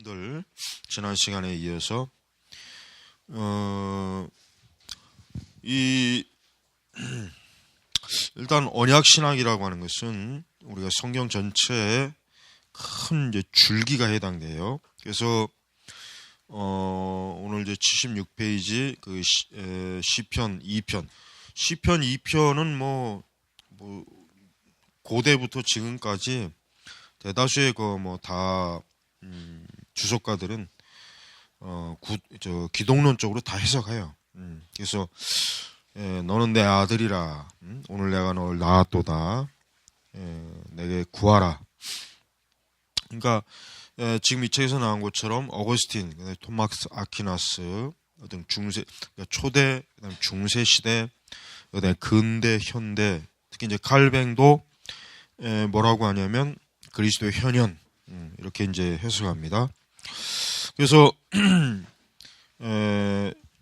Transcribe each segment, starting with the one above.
늘 지난 시간에 이어서 이 일단 언약 신학이라고 하는 것은 우리가 성경 전체에 큰 이제 줄기가 해당돼요. 그래서 오늘 이제 76페이지 그 시편 2편. 시편 2편은 뭐 고대부터 지금까지 대다수의 다 주석가들은 기독론적으로 다 해석해요. 그래서 너는 내 아들이라, 오늘 내가 너를 낳았도다, 내게 구하라. 그러니까 지금 이 책에서 나온 것처럼 어거스틴, 토마스 아퀴나스 등 중세, 그러니까 초대, 그다음 중세 시대, 그다음 근대, 현대, 특히 이제 칼뱅도 뭐라고 하냐면 그리스도의 현현, 이렇게 이제 해석합니다. 그래서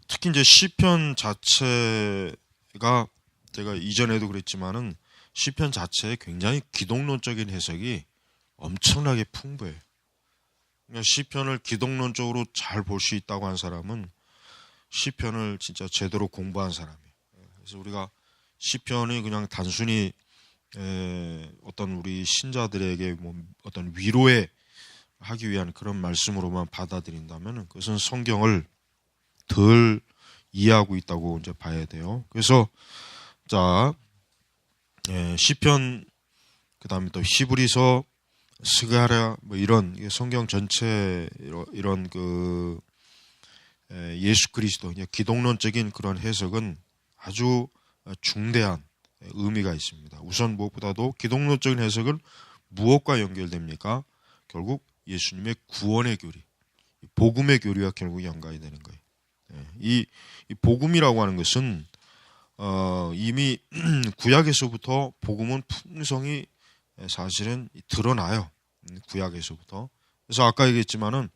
특히 이제 시편 자체가 제가 이전에도 그랬지만은 시편 자체에 굉장히 기독론적인 해석이 엄청나게 풍부해요. 그러니까 시편을 기독론적으로 잘 볼 수 있다고 한 사람은 시편을 진짜 제대로 공부한 사람이에요. 그래서 우리가 시편이 그냥 단순히 어떤 우리 신자들에게 어떤 위로에 하기 위한 그런 말씀으로만 받아들인다면 그것은 성경을 덜 이해하고 있다고 이제 봐야 돼요. 그래서 시편, 그다음에 또 히브리서, 스가랴 이런 성경 전체 이런 예수 그리스도 기독론적인 그런 해석은 아주 중대한 의미가 있습니다. 우선 무엇보다도 기독론적인 해석은 무엇과 연결됩니까? 결국 예수님의 구원의 교리, 복음의 교리와 결국 연관이 되는 거예요. 이 복음이라고 하는 것은 이미 구약에서부터 복음은 풍성히 사실은 드러나요. 구약에서부터. 그래서 아까 얘기했지만은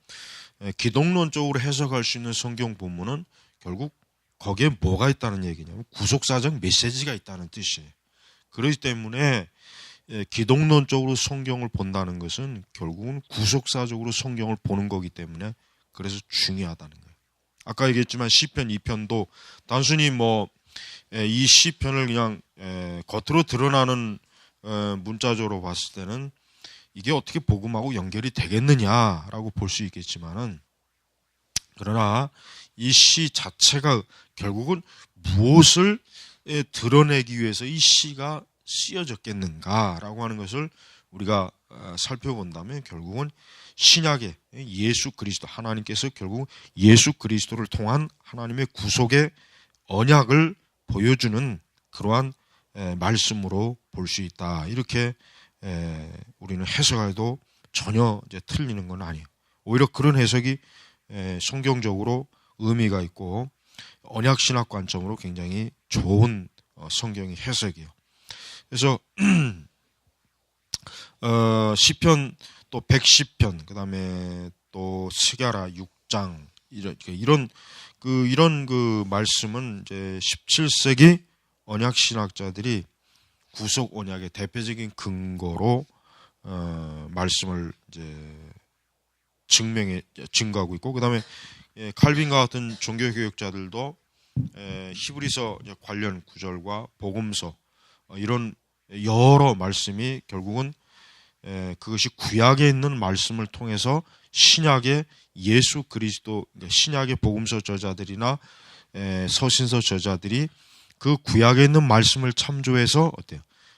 기독론적으로 해석할 수 있는 성경 본문은 결국 거기에 뭐가 있다는 얘기냐면 구속사적 메시지가 있다는 뜻이에요. 그렇기 때문에 기독론적으로 성경을 본다는 것은 결국은 구속사적으로 성경을 보는 거기 때문에 그래서 중요하다는 거예요. 아까 얘기했지만 시편 2편도 단순히 이 시편을 그냥 겉으로 드러나는 문자적으로 봤을 때는 이게 어떻게 복음하고 연결이 되겠느냐라고 볼 수 있겠지만은, 그러나 이 시 자체가 결국은 무엇을 드러내기 위해서 이 시가 쓰여졌겠는가라고 하는 것을 우리가 살펴본다면 결국은 신약의 예수 그리스도, 하나님께서 결국 예수 그리스도를 통한 하나님의 구속의 언약을 보여주는 그러한 말씀으로 볼 수 있다. 이렇게 우리는 해석해도 전혀 이제 틀리는 건 아니에요. 오히려 그런 해석이 성경적으로 의미가 있고 언약신학 관점으로 굉장히 좋은 성경의 해석이에요. 그래서 시편 또 110편, 그다음에 또 스가랴 6장 이런 말씀은 이제 17세기 언약신학자들이 구속 언약의 대표적인 근거로 말씀을 이제 증거하고 있고, 그다음에 칼빈과 같은 종교교육자들도 히브리서 관련 구절과 복음서 이런 여러 말씀이 결국은 그것이 구약에 있는 말씀을 통해서 신약의 예수 그리스도, 신약의 복음서 저자들이나 서신서 저자들이 그 구약에 있는 말씀을 참조해서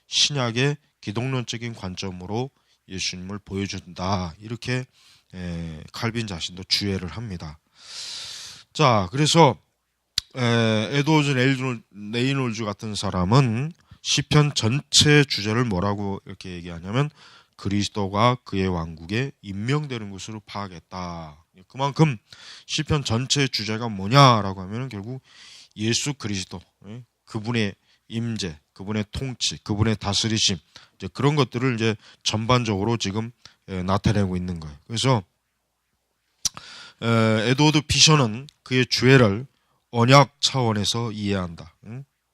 신약의 기독론적인 관점으로 예수님을 보여준다. 이렇게 칼빈 자신도 주의를 합니다. 자, 그래서 에드워드 레이놀즈 같은 사람은 시편 전체 주제를 뭐라고 이렇게 얘기하냐면 그리스도가 그의 왕국에 임명되는 것으로 파악했다. 그만큼 시편 전체의 주제가 뭐냐라고 하면 결국 예수 그리스도, 그분의 임재, 그분의 통치, 그분의 다스리심, 이제 그런 것들을 이제 전반적으로 지금 나타내고 있는 거예요. 그래서 에드워드 피셔는 그의 주애를 언약 차원에서 이해한다.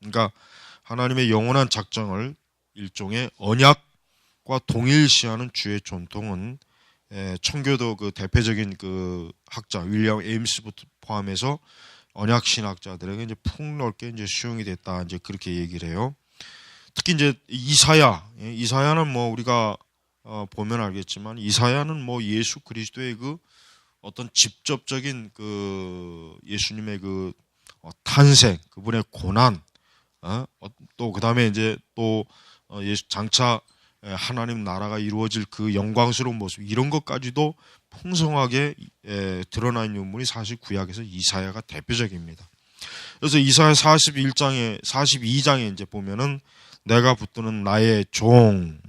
그러니까 하나님의 영원한 작정을 일종의 언약과 동일시하는 주의 전통은 청교도 그 대표적인 그 학자 윌리엄 에임스부터 포함해서 언약 신학자들에게 이제 폭넓게 이제 수용이 됐다, 이제 그렇게 얘기를 해요. 특히 이제 이사야는 뭐 우리가 보면 알겠지만 이사야는 뭐 예수 그리스도의 그 어떤 직접적인 그 예수님의 그 탄생, 그분의 고난, 또 그다음에 이제 또 장차 하나님 나라가 이루어질 그 영광스러운 모습, 이런 것까지도 풍성하게 드러나 있는 인물이 사실 구약에서 이사야가 대표적입니다. 그래서 이사야 42장에 이제 보면은 내가 붙드는 나의 종,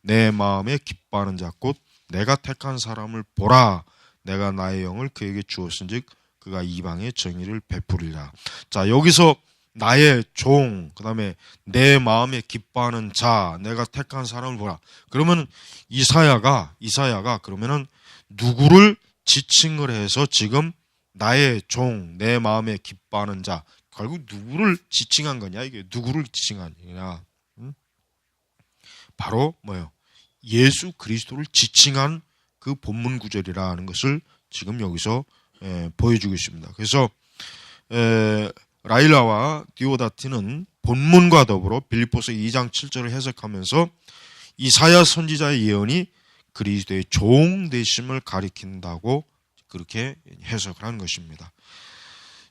내 마음에 기뻐하는 자 곧 내가 택한 사람을 보라, 내가 나의 영을 그에게 주었은즉 그가 이방의 정의를 베푸리라. 자, 여기서 나의 종, 그 다음에 내 마음에 기뻐하는 자, 내가 택한 사람을 보라. 그러면 이사야가 그러면은 누구를 지칭을 해서 지금 나의 종, 내 마음에 기뻐하는 자, 결국 누구를 지칭한 거냐? 이게 누구를 지칭한 거냐? 바로 뭐예요? 예수 그리스도를 지칭한 그 본문 구절이라는 것을 지금 여기서 보여주고 있습니다. 그래서 라일라와 디오다티는 본문과 더불어 빌립보서 2장 7절을 해석하면서 이사야 선지자의 예언이 그리스도의 종 되심을 가리킨다고 그렇게 해석을 하는 것입니다.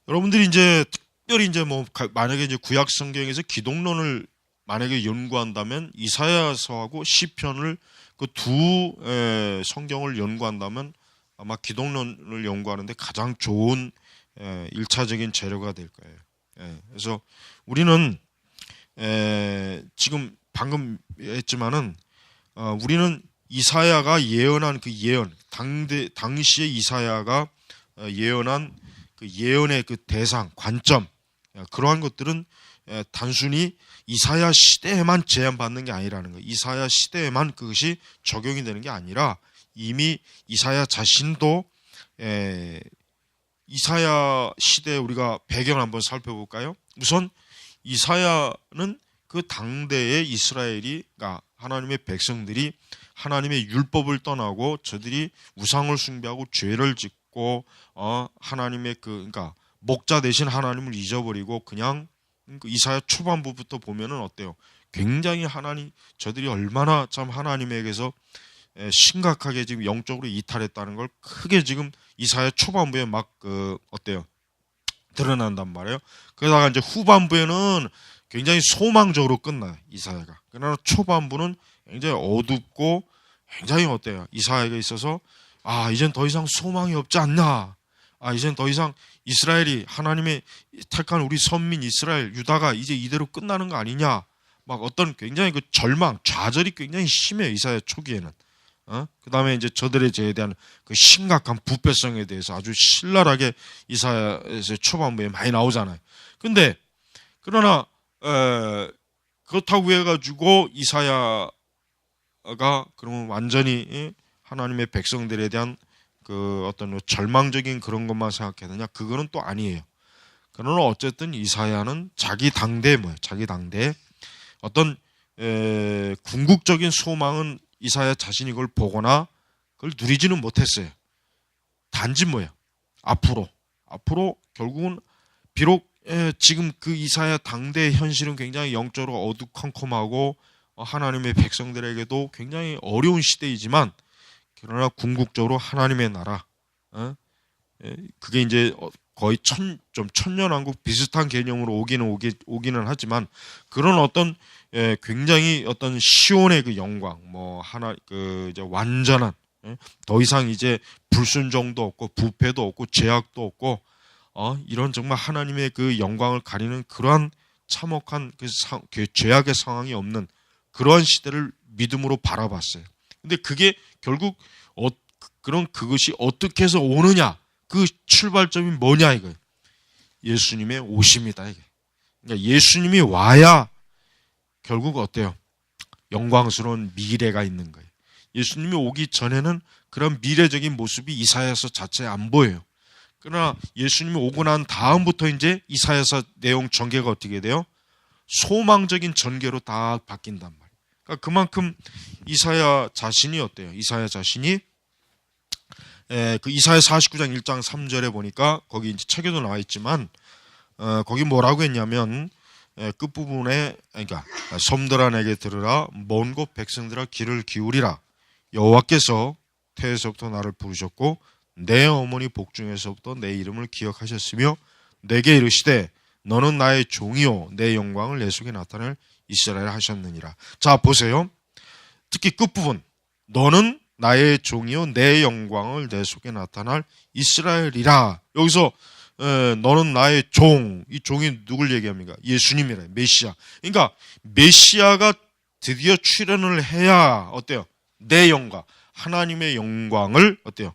여러분들이 이제 특별히 이제 뭐 만약에 이제 구약 성경에서 기독론을 만약에 연구한다면 이사야서하고 시편을 그 두 성경을 연구한다면 아마 기독론을 연구하는데 가장 좋은 1차적인 재료가 될 거예요. 그래서 우리는 지금 방금 했지만은 우리는 이사야가 예언한 그 예언, 당시에 이사야가 예언한 그 예언의 그 대상, 관점, 그러한 것들은 단순히 이사야 시대에만 제한받는 게 아니라는 거예요. 이사야 시대에만 그것이 적용이 되는 게 아니라 이미 이사야 자신도 이사야 시대 우리가 배경을 한번 살펴볼까요? 우선 이사야는 그 당대의 이스라엘이가 하나님의 백성들이 하나님의 율법을 떠나고 저들이 우상을 숭배하고 죄를 짓고 하나님의 그러니까 목자 대신 하나님을 잊어버리고 그냥 이사야 초반부부터 보면은 어때요? 굉장히 저들이 얼마나 참 하나님에게서 심각하게 지금 영적으로 이탈했다는 걸 크게 지금 이사야 초반부에 막 어때요? 드러난단 말이에요. 그러다가 이제 후반부에는 굉장히 소망적으로 끝나요, 이사야가. 그러나 초반부는 굉장히 어둡고 굉장히 어때요? 이사야에게 있어서 이젠 더 이상 소망이 없지 않나? 이젠 더 이상 이스라엘이 하나님의 택한 우리 선민 이스라엘 유다가 이제 이대로 끝나는 거 아니냐? 막 어떤 굉장히 그 절망, 좌절이 굉장히 심해요, 이사야 초기에는. 그 다음에 이제 저들에 대한 그 심각한 부패성에 대해서 아주 신랄하게 이사야에서 초반부에 많이 나오잖아요. 그러나 그렇다고 해가지고 이사야가 그러면 완전히 하나님의 백성들에 대한 그 어떤 절망적인 그런 것만 생각해야 되냐? 그거는 또 아니에요. 그러나 어쨌든 이사야는 자기 당대 어떤 궁극적인 소망은 이사야 자신이 그걸 보거나 그걸 누리지는 못했어요. 단지 앞으로 결국은 비록 지금 그 이사야 당대의 현실은 굉장히 영적으로 어두컴컴하고 하나님의 백성들에게도 굉장히 어려운 시대이지만 그러나 궁극적으로 하나님의 나라, 그게 이제 거의 천년왕국 비슷한 개념으로 오기는 하지만 그런 어떤 굉장히 어떤 시온의 그 영광, 이제 완전한, 더 이상 이제 불순종도 없고 부패도 없고 죄악도 없고 이런 정말 하나님의 그 영광을 가리는 그러한 참혹한 그 죄악의 상황이 없는 그러한 시대를 믿음으로 바라봤어요. 근데 그게 결국 그것이 어떻게 해서 오느냐, 그 출발점이 뭐냐 이거예요. 예수님의 오심이다 이게. 그러니까 예수님이 와야 결국 어때요? 영광스러운 미래가 있는 거예요. 예수님이 오기 전에는 그런 미래적인 모습이 이사야서 자체에 안 보여요. 그러나 예수님이 오고 난 다음부터 이제 이사야서 내용 전개가 어떻게 돼요? 소망적인 전개로 다 바뀐단 말이에요. 그러니까 그만큼 이사야 자신이 어때요? 이사야 자신이 그 이사야 49장 1장 3절에 보니까 거기 이제 책에도 나와 있지만 거기 뭐라고 했냐면 끝부분에 그러니까 섬들아 내게 들으라 먼 곳 백성들아 귀를 기울이라 여호와께서 태에서부터 나를 부르셨고 내 어머니 복중에서부터 내 이름을 기억하셨으며 내게 이르시되 너는 나의 종이요 내 영광을 내 속에 나타낼 이스라엘 하셨느니라. 자 보세요. 특히 끝부분 너는 나의 종이요 내 영광을 내 속에 나타날 이스라엘이라. 여기서 너는 나의 종, 이 종이 누굴 얘기합니까? 예수님이라, 메시아. 그러니까 메시아가 드디어 출현을 해야 어때요? 내 영광, 하나님의 영광을 어때요?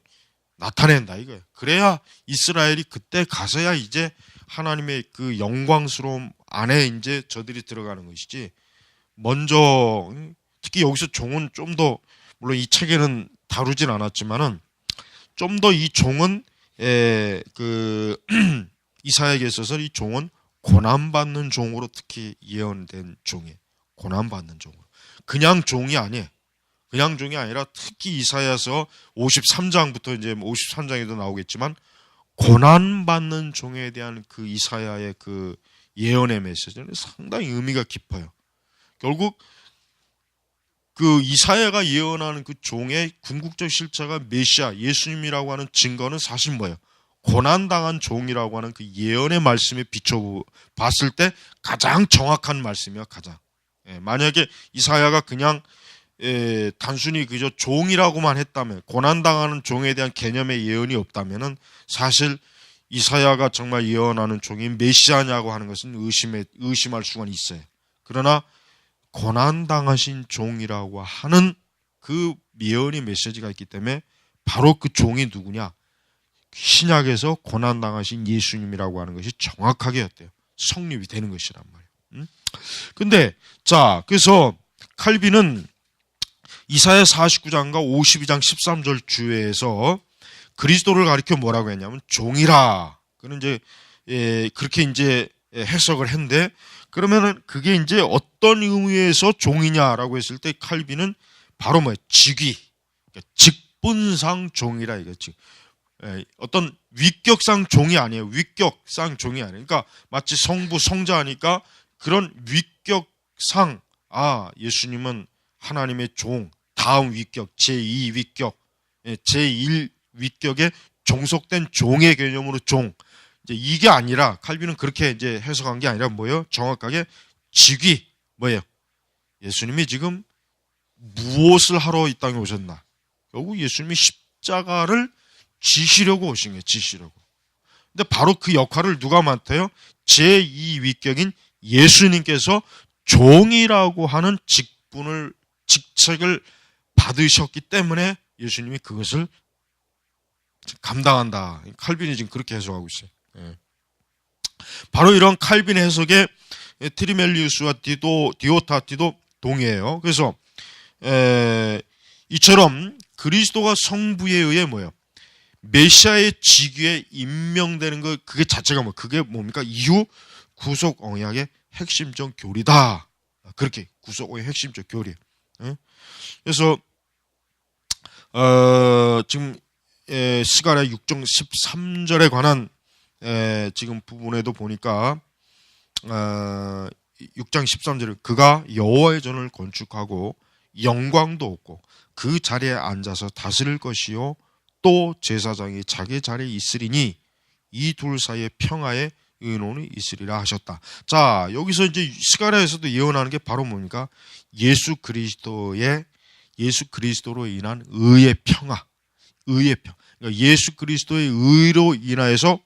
나타낸다 이거예요. 그래야 이스라엘이 그때 가서야 이제 하나님의 그 영광스러움 안에 이제 저들이 들어가는 것이지. 먼저 특히 여기서 종은 좀 더 물론 이 책에는 다루진 않았지만은 좀 더 이 종은 그 이사야에게 있어서 이 종은 고난받는 종으로 특히 예언된 종이에요. 고난받는 종으로. 그냥 종이 아니에요. 그냥 종이 아니라 특히 이사야서 53장부터 이제 53장에도 나오겠지만 고난받는 종에 대한 그 이사야의 그 예언의 메시지는 상당히 의미가 깊어요. 결국 그 이사야가 예언하는 그 종의 궁극적 실체가 메시아 예수님이라고 하는 증거는 사실 뭐예요? 고난당한 종이라고 하는 그 예언의 말씀에 비춰 봤을 때 가장 정확한 말씀이야. 가장. 만약에 이사야가 그냥 단순히 그저 종이라고만 했다면, 고난당하는 종에 대한 개념의 예언이 없다면은 사실 이사야가 정말 예언하는 종이 메시아냐고 하는 것은 의심할 수가 있어요. 그러나 고난당하신 종이라고 하는 그 예언의 메시지가 있기 때문에 바로 그 종이 누구냐? 신약에서 고난당하신 예수님이라고 하는 것이 정확하게 어때요? 성립이 되는 것이란 말이에요. 근데 자, 그래서 칼빈은 이사야 49장과 52장 13절 주에서 그리스도를 가리켜 뭐라고 했냐면 종이라. 그는 이제 그렇게 이제 해석을 했는데 그러면은 그게 이제 어떤 의미에서 종이냐라고 했을 때 칼빈은 바로 뭐예요? 직위, 그러니까 직분상 종이라 이거지. 어떤 위격상 종이 아니에요. 위격상 종이 아니에요. 그러니까 마치 성부 성자니까 그런 위격상 예수님은 하나님의 종, 다음 위격, 제2 위격, 제1 위격에 종속된 종의 개념으로 종. 이제 이게 아니라 칼빈은 그렇게 이제 해석한 게 아니라 뭐예요? 정확하게 직위 뭐예요? 예수님이 지금 무엇을 하러 이 땅에 오셨나? 결국 예수님이 십자가를 지시려고 오신 거예요. 지시려고. 근데 바로 그 역할을 누가 맡아요? 제2 위격인 예수님께서 종이라고 하는 직책을 받으셨기 때문에 예수님이 그것을 감당한다. 칼빈이 지금 그렇게 해석하고 있어요. 바로 이런 칼빈의 해석에 트리멜리우스와 디오타티도 동의해요. 그래서 이처럼 그리스도가 성부에 의해 뭐예요? 메시아의 직위에 임명되는 것, 그게 자체가 그게 뭡니까? 이후 구속 언약의 핵심적 교리다. 그렇게 구속 언약의 핵심적 교리. 그래서 지금 스가랴 6장 13절에 관한 지금 부분에도 보니까 6장 13절에 그가 여호와의 전을 건축하고 영광도 없고 그 자리에 앉아서 다스릴 것이요 또 제사장이 자기 자리에 있으리니 이 둘 사이에 평화의 의논이 있으리라 하셨다. 자, 여기서 이제 스가랴에서도 예언하는 게 바로 뭡니까? 예수 그리스도로 인한 의의 평화. 의의 평. 그러니까 예수 그리스도의 의로 인하여서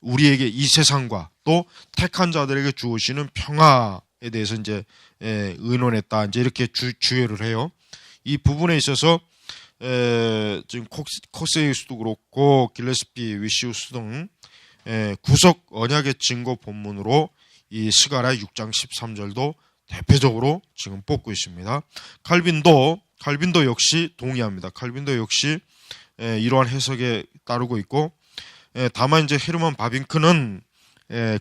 우리에게 이 세상과 또 택한 자들에게 주어지는 평화에 대해서 이제 의논했다. 이제 이렇게 주의를 해요. 이 부분에 있어서 지금 코세우스도 그렇고 길레스피, 위시우스 등 구속 언약의 증거 본문으로 이 스가랴 6장 13절도 대표적으로 지금 뽑고 있습니다. 칼빈도 역시 동의합니다. 칼빈도 역시 이러한 해석에 따르고 있고, 다만 이제 헤르만 바빙크는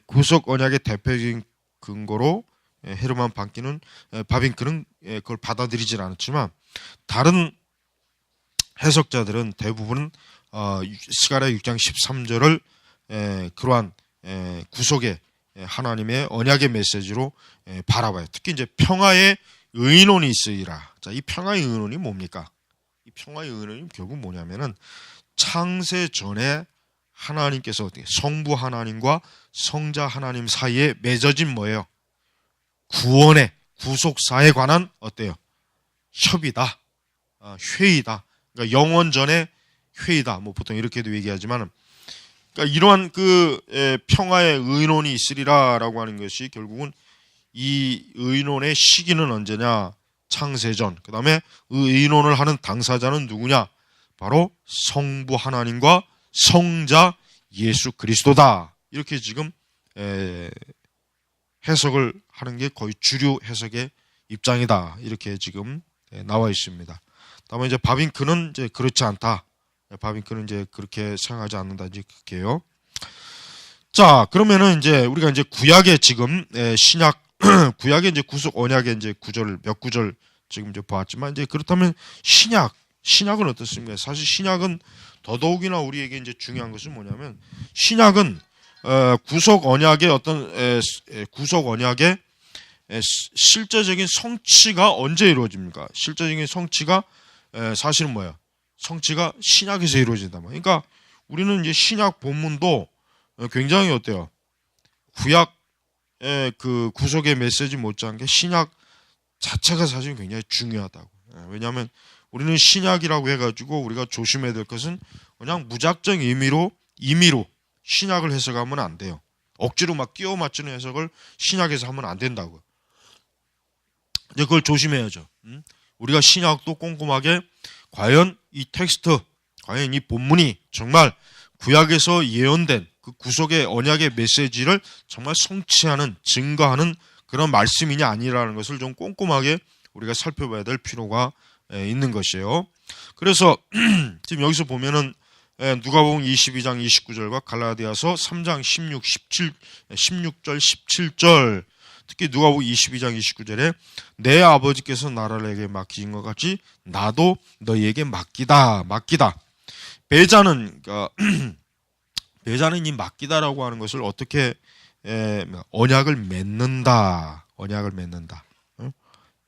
구속 언약의 대표적인 근거로 헤르만 바빙크는 그걸 받아들이질 않았지만 다른 해석자들은 대부분 스가랴 6장 13절을 그러한 구속의 하나님의 언약의 메시지로 바라봐요. 특히 이제 평화의 의논이 있으리라. 자, 이 평화의 의논이 뭡니까? 이 평화의 의논이 결국 뭐냐면은 창세 전에 하나님께서 어떻게 성부 하나님과 성자 하나님 사이에 맺어진 뭐예요? 구원의 구속사에 관한 어때요? 협의다, 회의다. 그러니까 영원전의 회의다. 뭐 보통 이렇게도 얘기하지만, 그러니까 이러한 평화의 의논이 있으리라라고 하는 것이 결국은 이 의논의 시기는 언제냐? 창세전. 그 다음에 의논을 하는 당사자는 누구냐? 바로 성부 하나님과 성자 예수 그리스도다. 이렇게 지금 해석을 하는 게 거의 주류 해석의 입장이다. 이렇게 지금 나와 있습니다. 다음에 이제 바빙크는 이제 그렇지 않다. 바빙크는 이제 그렇게 생각하지 않는다. 이제 그렇게요. 자, 그러면은 이제 우리가 이제 구약의 지금 신약 구약의 이제 구속 언약의 이제 몇 구절 지금 이제 보았지만, 이제 그렇다면 신약은 어떻습니까? 사실 신약은 더더욱이나 우리에게 이제 중요한 것은 뭐냐면, 신약은 구속 언약의 구속 언약의 실제적인 성취가 언제 이루어집니까? 실제적인 성취가 사실은 뭐예요? 성취가 신약에서 이루어진다. 그러니까 우리는 이제 신약 본문도 굉장히 어때요? 구약의 그 구속의 메시지 못지않게 신약 자체가 사실 굉장히 중요하다고. 왜냐하면 우리는 신약이라고 해가지고 우리가 조심해야 될 것은 그냥 무작정 임의로 신약을 해석하면 안 돼요. 억지로 막 끼워 맞추는 해석을 신약에서 하면 안 된다고. 이제 그걸 조심해야죠. 우리가 신약도 꼼꼼하게 과연 이 텍스트, 과연 이 본문이 정말 구약에서 예언된 그 구속의 언약의 메시지를 정말 성취하는, 증거하는 그런 말씀이냐 아니라는 것을 좀 꼼꼼하게 우리가 살펴봐야 될 필요가 있는 것이에요. 그래서 지금 여기서 보면은 누가복음 22장 29절과 갈라디아서 3장 16절 17절, 특히 누가복음 22장 29절에 내 아버지께서 나라를 내게 맡기신 것 같이 나도 너희에게 맡기다. 배자는 배자는 이 맡기다라고 하는 것을 어떻게 언약을 맺는다.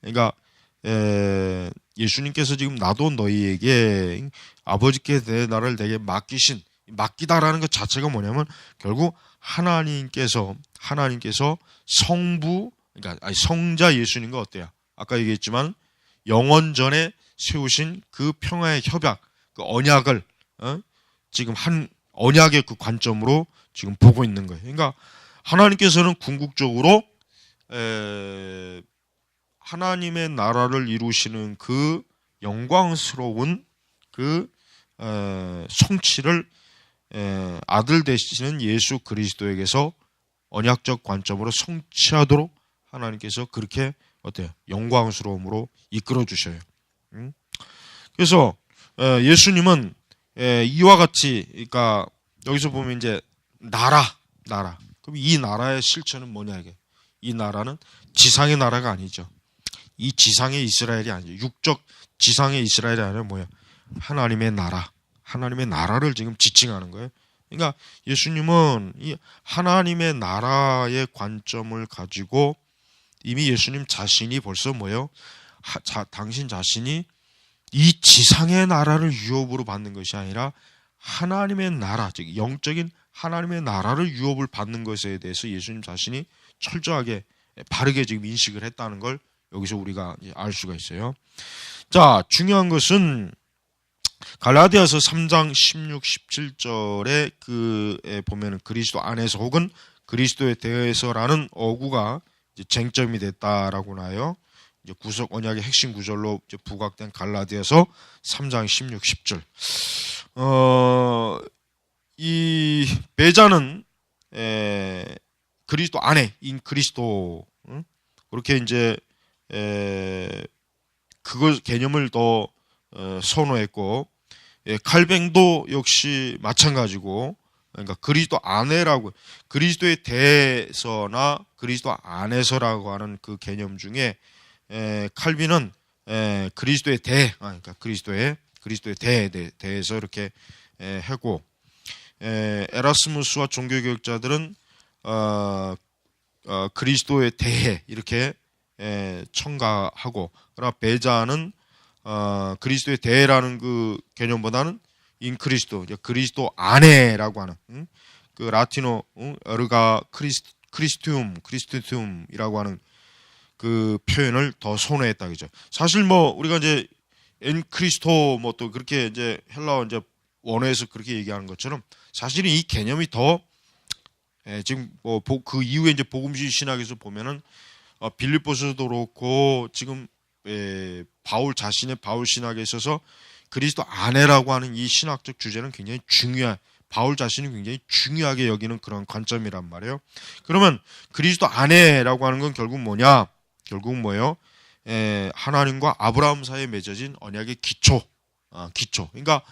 그러니까 예수님께서 지금 나도 너희에게 아버지께 내 나라를 내게 맡기다라는 것 자체가 뭐냐면 결국 하나님께서 성부, 그러니까 성자 예수님과 어때요? 아까 얘기했지만 영원전에 세우신 그 평화의 협약, 그 언약을 지금 한 언약의 그 관점으로 지금 보고 있는 거예요. 그러니까 하나님께서는 궁극적으로 하나님의 나라를 이루시는 그 영광스러운 그 성취를 아들 되시는 예수 그리스도에게서 언약적 관점으로 성취하도록 하나님께서 그렇게 어때요? 영광스러움으로 이끌어 주셔요. 그래서 예수님은 이와 같이, 그러니까 여기서 보면 이제 나라. 그럼 이 나라의 실체는 뭐냐 이게? 이 나라는 지상의 나라가 아니죠. 이 지상의 이스라엘이 아니죠. 육적 지상의 이스라엘이 아니라 뭐야? 하나님의 나라. 하나님의 나라를 지금 지칭하는 거예요. 그러니까 예수님은 이 하나님의 나라의 관점을 가지고 이미 예수님 자신이 벌써 뭐예요? 당신 자신이 이 지상의 나라를 유업으로 받는 것이 아니라 하나님의 나라, 즉 영적인 하나님의 나라를 유업을 받는 것에 대해서 예수님 자신이 철저하게 바르게 지금 인식을 했다는 걸 여기서 우리가 알 수가 있어요. 자, 중요한 것은 갈라디아서 3장 16, 17절에 보면은 그리스도 안에서 혹은 그리스도에 대해서라는 어구가 이제 쟁점이 됐다라고 나요. 이제 구속 언약의 핵심 구절로 이제 부각된 갈라디아서 3장 16, 10절. 이 배자는 그리스도 안에 인 그리스도, 그렇게 이제 그걸 개념을 더 선호했고, 칼뱅도 역시 마찬가지고, 그러니까 그리스도 안에라고, 그리스도에 대해서나 그리스도 안에서라고 하는 그 개념 중에 칼빈은 그리스도에 그러니까 그리스도에 대해서 이렇게 하고, 에라스무스와 종교개혁자들은 그리스도에 대해 이렇게 첨가하고, 그러나 베자는 그리스도에 대해라는 그 개념보다는 인크리스도, 그리스도 안에라고 하는 그 라틴어 에르가 크리스티움이라고 하는 그 표현을 더 선호했다 그죠. 사실 뭐 우리가 이제 엔 크리스토 뭐 또 그렇게 이제 헬라어 이제 원어에서 그렇게 얘기하는 것처럼 사실은 이 개념이 더 지금 뭐 그 이후에 이제 복음주의 신학에서 보면은 빌립보서도 그렇고 지금 바울 자신의 바울 신학에 있어서 그리스도 안에라고 하는 이 신학적 주제는 굉장히 바울 자신이 굉장히 중요하게 여기는 그런 관점이란 말이에요. 그러면 그리스도 안에라고 하는 건 결국 뭐냐? 결국 뭐예요? 하나님과 아브라함 사이에 맺어진 언약의 기초. 그러니까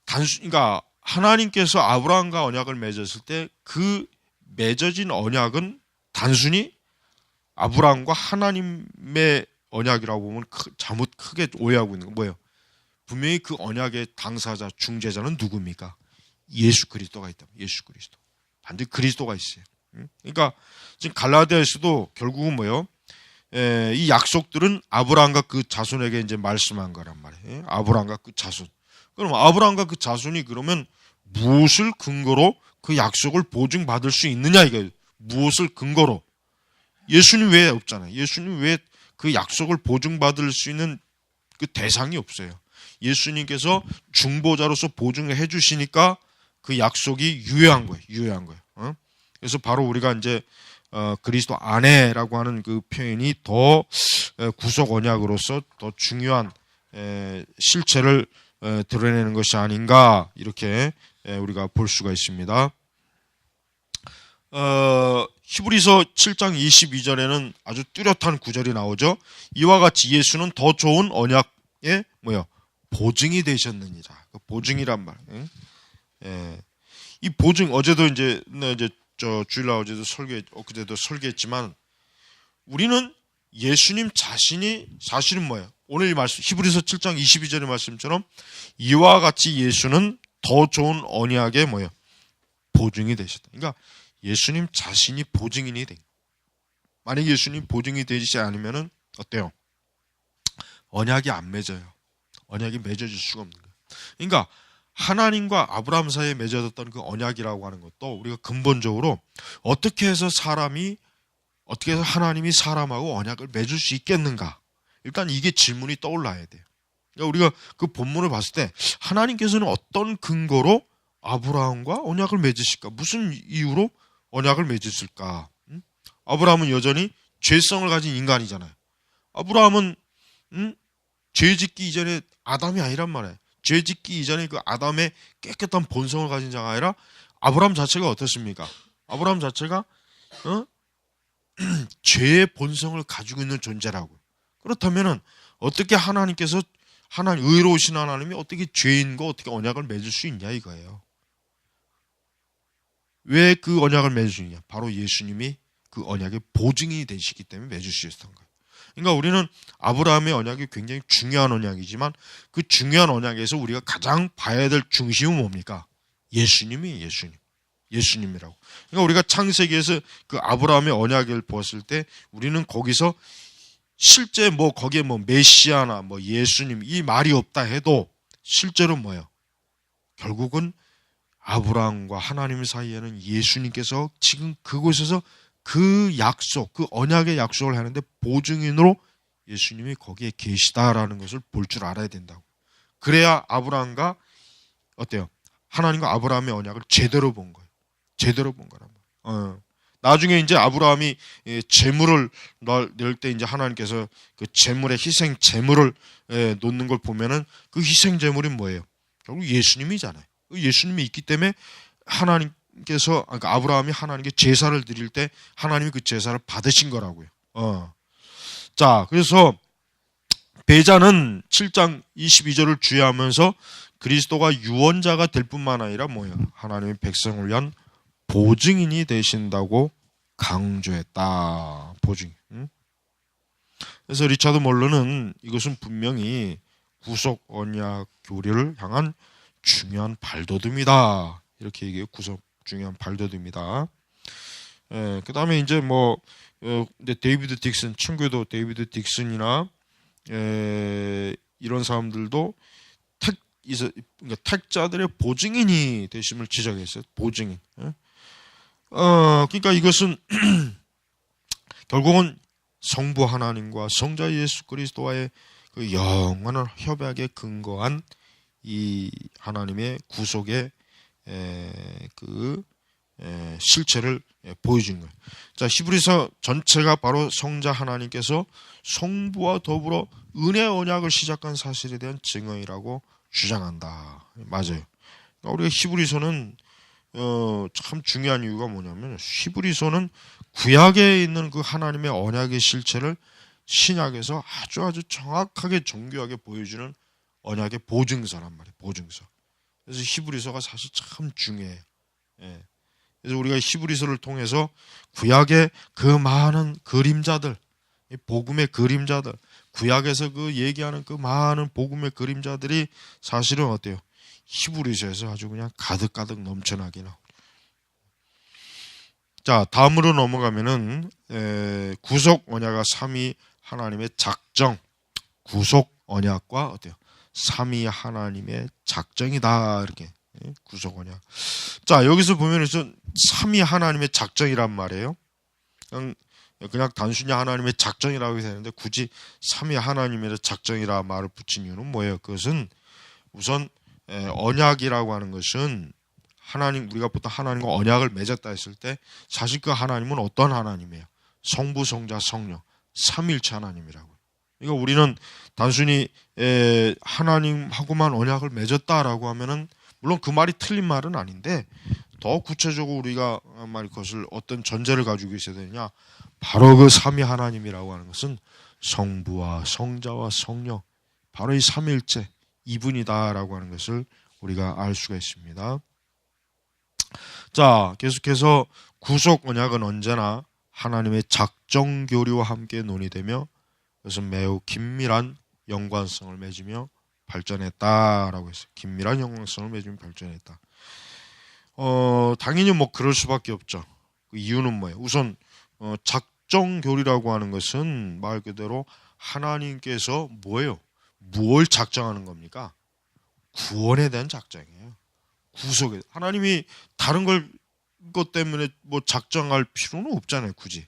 그러니까 하나님께서 아브라함과 언약을 맺었을 때 그 맺어진 언약은 단순히 아브라함과 하나님의 언약이라고 보면 잘못 크게 오해하고 있는 거 뭐예요? 분명히 그 언약의 당사자, 중재자는 누굽니까? 예수 그리스도가 있다. 예수 그리스도. 반드시 그리스도가 있어요. 그러니까 지금 갈라디아에서도 결국은 뭐예요? 이 약속들은 아브라함과 그 자손에게 이제 말씀한 거란 말이에요. 아브라함과 그 자손. 그럼 아브라함과 그 자손이 그러면 무엇을 근거로 그 약속을 보증받을 수 있느냐 이거예요. 무엇을 근거로? 예수님 외에 없잖아요. 예수님 외에 그 약속을 보증받을 수 있는 그 대상이 없어요. 예수님께서 중보자로서 보증을 해주시니까 그 약속이 유효한 거예요. 유효한 거예요. 그래서 바로 우리가 이제 그리스도 안에라고 하는 그 표현이 더 구속 언약으로서 더 중요한 실체를 드러내는 것이 아닌가 이렇게 우리가 볼 수가 있습니다. 히브리서 7장 22절에는 아주 뚜렷한 구절이 나오죠. 이와 같이 예수는 더 좋은 언약의 보증이 되셨느니라. 그 보증이란 말. 이 보증 어제도 이제 주일날 어제도 엊그제도 설계했지만 우리는 예수님 자신이 사실은 뭐예요? 오늘 이 말씀 히브리서 7장 22절의 말씀처럼 이와 같이 예수는 더 좋은 언약의 보증이 되셨다. 그러니까 예수님 자신이 보증인이 돼. 만약 예수님 보증이 되지 않으면은 어때요? 언약이 안 맺어요. 언약이 맺어질 수가 없는 거예요. 그러니까 하나님과 아브라함 사이에 맺어졌던 그 언약이라고 하는 것도 우리가 근본적으로 어떻게 해서 하나님이 사람하고 언약을 맺을 수 있겠는가? 일단 이게 질문이 떠올라야 돼요. 그러니까 우리가 그 본문을 봤을 때 하나님께서는 어떤 근거로 아브라함과 언약을 맺으실까? 무슨 이유로 언약을 맺으실까? 아브라함은 여전히 죄성을 가진 인간이잖아요. 아브라함은 죄 짓기 이전에 아담이 아니란 말이에요. 죄 짓기 이전에 그 아담의 깨끗한 본성을 가진 자가 아니라 아브라함 자체가 어떻습니까? 아브라함 자체가 죄의 본성을 가지고 있는 존재라고. 그렇다면은 어떻게 하나님께서 의로우신 하나님이 어떻게 죄인과 어떻게 언약을 맺을 수 있냐 이거예요. 왜 그 언약을 맺을 수 있냐? 바로 예수님이 그 언약의 보증이 되시기 때문에 맺을 수 있었던 거예요. 그러니까 우리는 아브라함의 언약이 굉장히 중요한 언약이지만 그 중요한 언약에서 우리가 가장 봐야 될 중심은 뭡니까? 예수님이라고. 그러니까 우리가 창세기에서 그 아브라함의 언약을 보았을 때 우리는 거기서 실제 거기에 메시아나 예수님 이 말이 없다 해도 실제로 결국은 아브라함과 하나님 사이에는 예수님께서 지금 그곳에서 그 약속, 그 언약의 약속을 하는데 보증인으로 예수님이 거기에 계시다라는 것을 볼 줄 알아야 된다고. 그래야 아브라함과 어때요? 하나님과 아브라함의 언약을 제대로 본 거예요. 제대로 본 거란 말이에요. 나중에 이제 아브라함이 제물을 낼 때 이제 하나님께서 그 제물의 희생 제물을 놓는 걸 보면은 그 희생 제물이 뭐예요? 결국 예수님이잖아요. 예수님이 있기 때문에 그러니까 아브라함이 하나님께 제사를 드릴 때 하나님이 그 제사를 받으신 거라고요. 자, 그래서 베자는 7장 22절을 주의하면서 그리스도가 유언자가 될 뿐만 아니라 하나님의 백성을 위한 보증인이 되신다고 강조했다. 보증. 그래서 리차드 몰러는 이것은 분명히 구속 언약 교리를 향한 중요한 발돋움이다. 이렇게 얘기해요. 구속 중요한 발돋움이다. 그 다음에 이제 데이비드 딕슨, 친구도 데이비드 딕슨이나 이런 사람들도 그러니까 택자들의 보증인이 되심을 지적했어요. 보증인. 그러니까 이것은 결국은 성부 하나님과 성자 예수 그리스도와의 그 영원한 협약에 근거한 이 하나님의 구속의 실체를 보여준 거예요. 자, 히브리서 전체가 바로 성자 하나님께서 성부와 더불어 은혜 언약을 시작한 사실에 대한 증언이라고 주장한다. 맞아요. 그러니까 우리가 히브리서는 참 중요한 이유가 뭐냐면 히브리서는 구약에 있는 그 하나님의 언약의 실체를 신약에서 아주 정확하게 정교하게 보여주는 언약의 보증서란 말이에요. 보증서. 그래서 히브리서가 사실 참 중요해요. 그래서 우리가 히브리서를 통해서 구약의 그 많은 그림자들, 복음의 그림자들, 구약에서 그 얘기하는 그 많은 복음의 그림자들이 사실은 어때요? 히브리서에서 아주 그냥 가득가득 넘쳐나게 나옵니다. 자, 다음으로 넘어가면은 구속 언약과 삼위 하나님의 작정, 구속 언약과 어때요? 삼위 하나님의 작정이다. 이렇게 구속 언약. 자, 여기서 보면은 삼위 하나님의 작정이란 말이에요. 그냥 단순히 하나님의 작정이라고 해서 되는데 굳이 삼위 하나님의 작정이라 말을 붙인 이유는 뭐예요? 그것은 우선 언약이라고 하는 것은 우리가 보통 하나님과 언약을 맺었다 했을 때 사실 그 하나님은 어떤 하나님이에요? 성부, 성자, 성령, 삼일체 하나님이라고요. 그러니까 우리는 단순히 하나님하고만 언약을 맺었다라고 하면은 물론 그 말이 틀린 말은 아닌데 더 구체적으로 우리가 그것을 어떤 전제를 가지고 있어야 되느냐? 바로 그 삼위 하나님이라고 하는 것은 성부와 성자와 성령, 바로 이 삼일체 이분이다라고 하는 것을 우리가 알 수가 있습니다. 자, 계속해서 구속 언약은 언제나 하나님의 작정 교리와 함께 논의되며 그것은 매우 긴밀한 연관성을 맺으며 발전했다라고 했어요. 긴밀한 연관성을 맺으며 발전했다. 당연히 그럴 수밖에 없죠. 그 이유는 뭐예요? 우선 작정 교리라고 하는 것은 말 그대로 하나님께서 뭐예요? 무엇을 작정하는 겁니까? 구원에 대한 작정이에요. 구속에. 하나님이 다른 것 때문에 작정할 필요는 없잖아요, 굳이.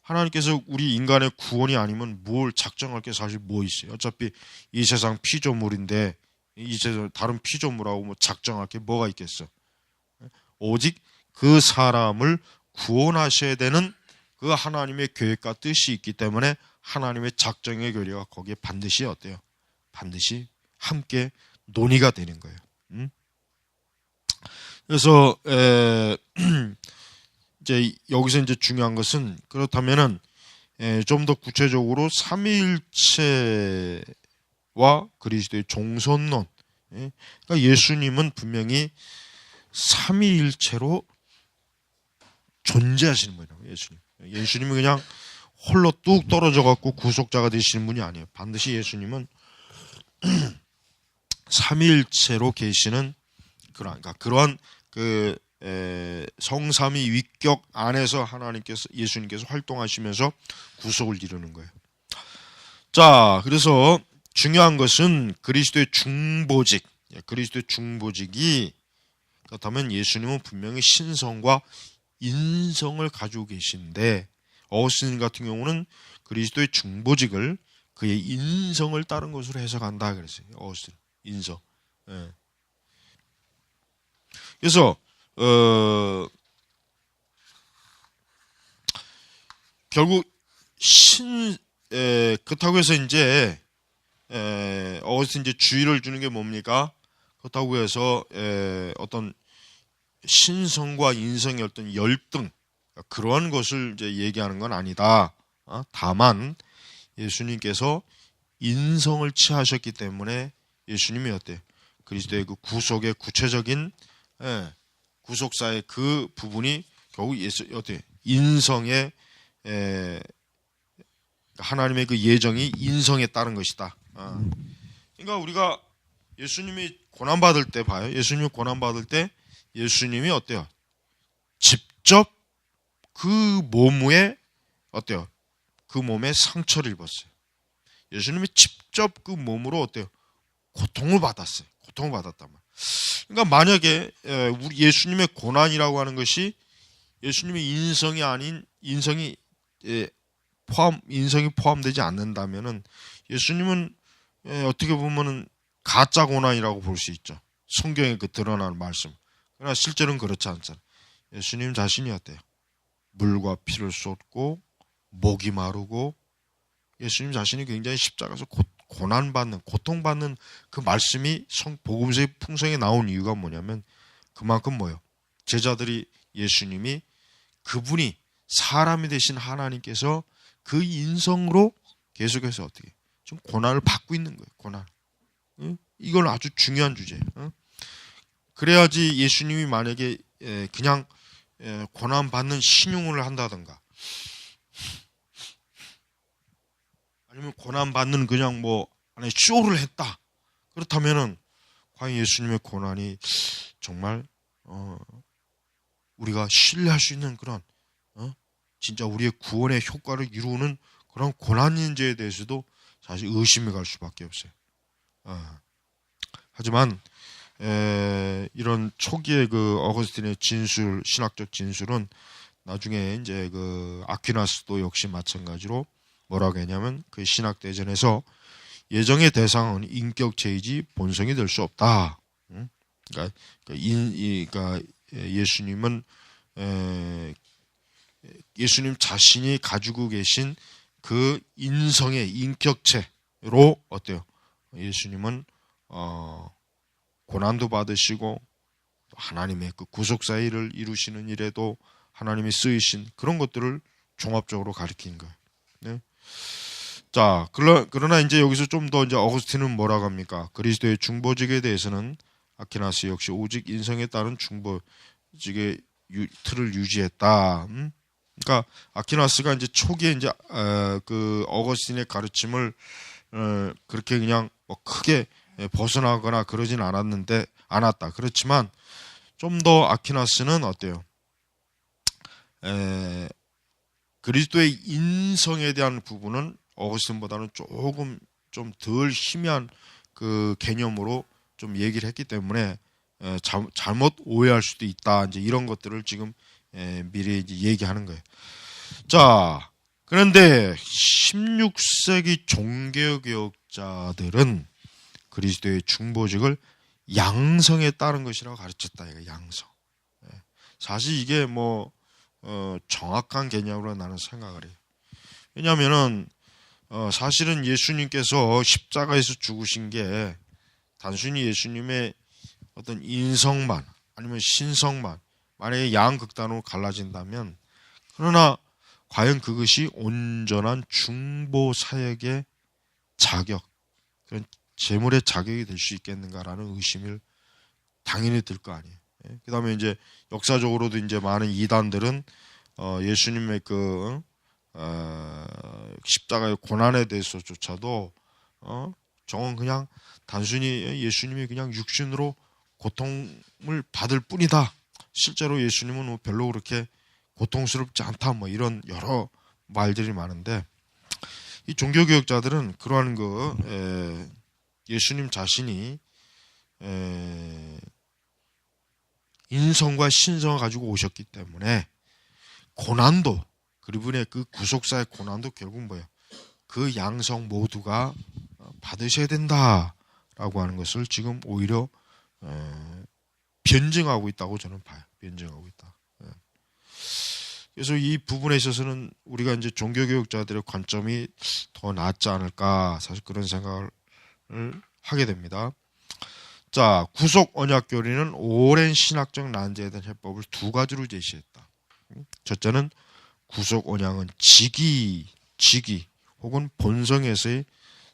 하나님께서 우리 인간의 구원이 아니면 뭘 작정할 게 사실 뭐 있어요? 어차피 이 세상 피조물인데 이 세상 다른 피조물하고 작정할 게 뭐가 있겠어? 오직 그 사람을 구원하셔야 되는 그 하나님의 계획과 뜻이 있기 때문에 하나님의 작정의 교리가 거기에 반드시 어때요? 반드시 함께 논의가 되는 거예요. 그래서 이제 여기서 이제 중요한 것은 그렇다면은 좀 더 구체적으로 삼위일체와 그리스도의 종선론. 그러니까 예수님은 분명히 삼위일체로 존재하시는 분이라고. 예수님은 그냥 홀로 뚝 떨어져 갖고 구속자가 되시는 분이 아니에요. 반드시 예수님은 삼위일체로 계시는 그러한 성삼위 위격 안에서 예수님께서 활동하시면서 구속을 이루는 거예요. 자, 그래서 중요한 것은 그리스도의 중보직이 그렇다면 예수님은 분명히 신성과 인성을 가지고 계신데 어거스틴 같은 경우는 그리스도의 중보직을 그의 인성을 따른 것으로 해석한다 그랬어요. 어거스틴 인성. 그래서 결국 그렇다고 해서 이제 어거스틴 이제 주의를 주는 게 뭡니까? 그렇다고 해서 어떤 신성과 인성의 어떤 열등 그러한 것을 이제 얘기하는 건 아니다. 다만 예수님께서 인성을 취하셨기 때문에 예수님이 어때? 그리스도의 그 구속의 구체적인 구속사의 그 부분이 결국 어때? 인성의 하나님의 그 예정이 인성에 따른 것이다. 그러니까 우리가 예수님이 고난받을 때 봐요. 예수님이 고난받을 때 예수님이 어때요? 직접 그 몸 위에 어때요? 그 몸에 상처를 입었어요. 예수님이 직접 그 몸으로 어때요? 고통을 받았어요. 고통을 받았단 말이에요. 그러니까 만약에 우리 예수님의 고난이라고 하는 것이 예수님의 인성이 아닌 인성이 포함되지 않는다면은 예수님은 어떻게 보면은 가짜 고난이라고 볼 수 있죠. 성경에 그 드러나는 말씀. 그러나 실제로는 그렇지 않잖아요. 예수님 자신이 어때요? 물과 피를 쏟고 목이 마르고 예수님 자신이 굉장히 십자가에서 고난받는 고통받는 그 말씀이 복음서의 풍성에 나온 이유가 뭐냐면 그만큼 뭐예요? 제자들이 예수님이 그분이 사람이 되신 하나님께서 그 인성으로 계속해서 어떻게 좀 고난을 받고 있는 거예요. 고난. 응? 이건 아주 중요한 주제예요. 응? 그래야지 예수님이 만약에 그냥 고난 받는 신용을 한다든가 아니면 고난 받는 그냥 뭐 안에 쇼를 했다. 그렇다면은 과연 예수님의 고난이 정말 우리가 신뢰할 수 있는 그런 진짜 우리의 구원의 효과를 이루는 그런 고난인지에 대해서도 사실 의심이 갈 수밖에 없어요. 하지만 이런 초기의 그 어거스틴의 진술, 신학적 진술은 나중에 이제 그 아퀴나스도 역시 마찬가지로 뭐라고 했냐면 그 신학 대전에서 예정의 대상은 인격체이지 본성이 될 수 없다. 그러니까 예수님은 예수님 자신이 가지고 계신 그 인성의 인격체로 어때요? 예수님은 고난도 받으시고 하나님의 그 구속사 일을 이루시는 일에도 하나님이 쓰이신 그런 것들을 종합적으로 가리킨 거예요. 네? 자, 그러나 이제 여기서 좀 더 이제 어거스틴은 뭐라고 합니까? 그리스도의 중보직에 대해서는 아퀴나스 역시 오직 인성에 따른 중보직의 틀을 유지했다. 그러니까 아퀴나스가 이제 초기에 이제 그 어거스틴의 가르침을 그렇게 그냥 뭐 크게 벗어나거나 그러진 않았다. 그렇지만 좀 더 아퀴나스는 어때요? 그리스도의 인성에 대한 부분은 어거스틴보다는 조금 좀 덜 희미한 그 개념으로 좀 얘기를 했기 때문에 잘못 오해할 수도 있다. 이제 이런 것들을 지금 미리 이제 얘기하는 거예요. 자, 그런데 16세기 종교개혁자들은 그리스도의 중보직을 양성에 따른 것이라고 가르쳤다. 이거 양성. 사실 이게 뭐 정확한 개념으로 나는 생각을 해요. 왜냐하면은 사실은 예수님께서 십자가에서 죽으신 게 단순히 예수님의 어떤 인성만 아니면 신성만 만약에 양극단으로 갈라진다면 그러나 과연 그것이 온전한 중보 사역의 자격 그런 제물의 자격이 될 수 있겠는가라는 의심을 당연히 들 거 아니에요. 그 다음에 이제 역사적으로도 이제 많은 이단들은 예수님의 그 십자가의 고난에 대해서조차도 저건 그냥 단순히 예수님이 그냥 육신으로 고통을 받을 뿐이다. 실제로 예수님은 뭐 별로 그렇게 고통스럽지 않다. 뭐 이런 여러 말들이 많은데 이 종교개혁자들은 그러한 예수님 자신이 인성과 신성을 가지고 오셨기 때문에 고난도 그분의 그 구속사의 고난도 결국 뭐예요? 그 양성 모두가 받으셔야 된다라고 하는 것을 지금 오히려 변증하고 있다고 저는 봐요. 변증하고 있다. 그래서 이 부분에 있어서는 우리가 이제 종교개혁자들의 관점이 더 낫지 않을까 사실 그런 생각을 하게 됩니다. 자, 구속 언약 교리는 오랜 신학적 난제에 대한 해법을 두 가지로 제시했다. 첫째는 구속 언약은 직위 혹은 본성에서의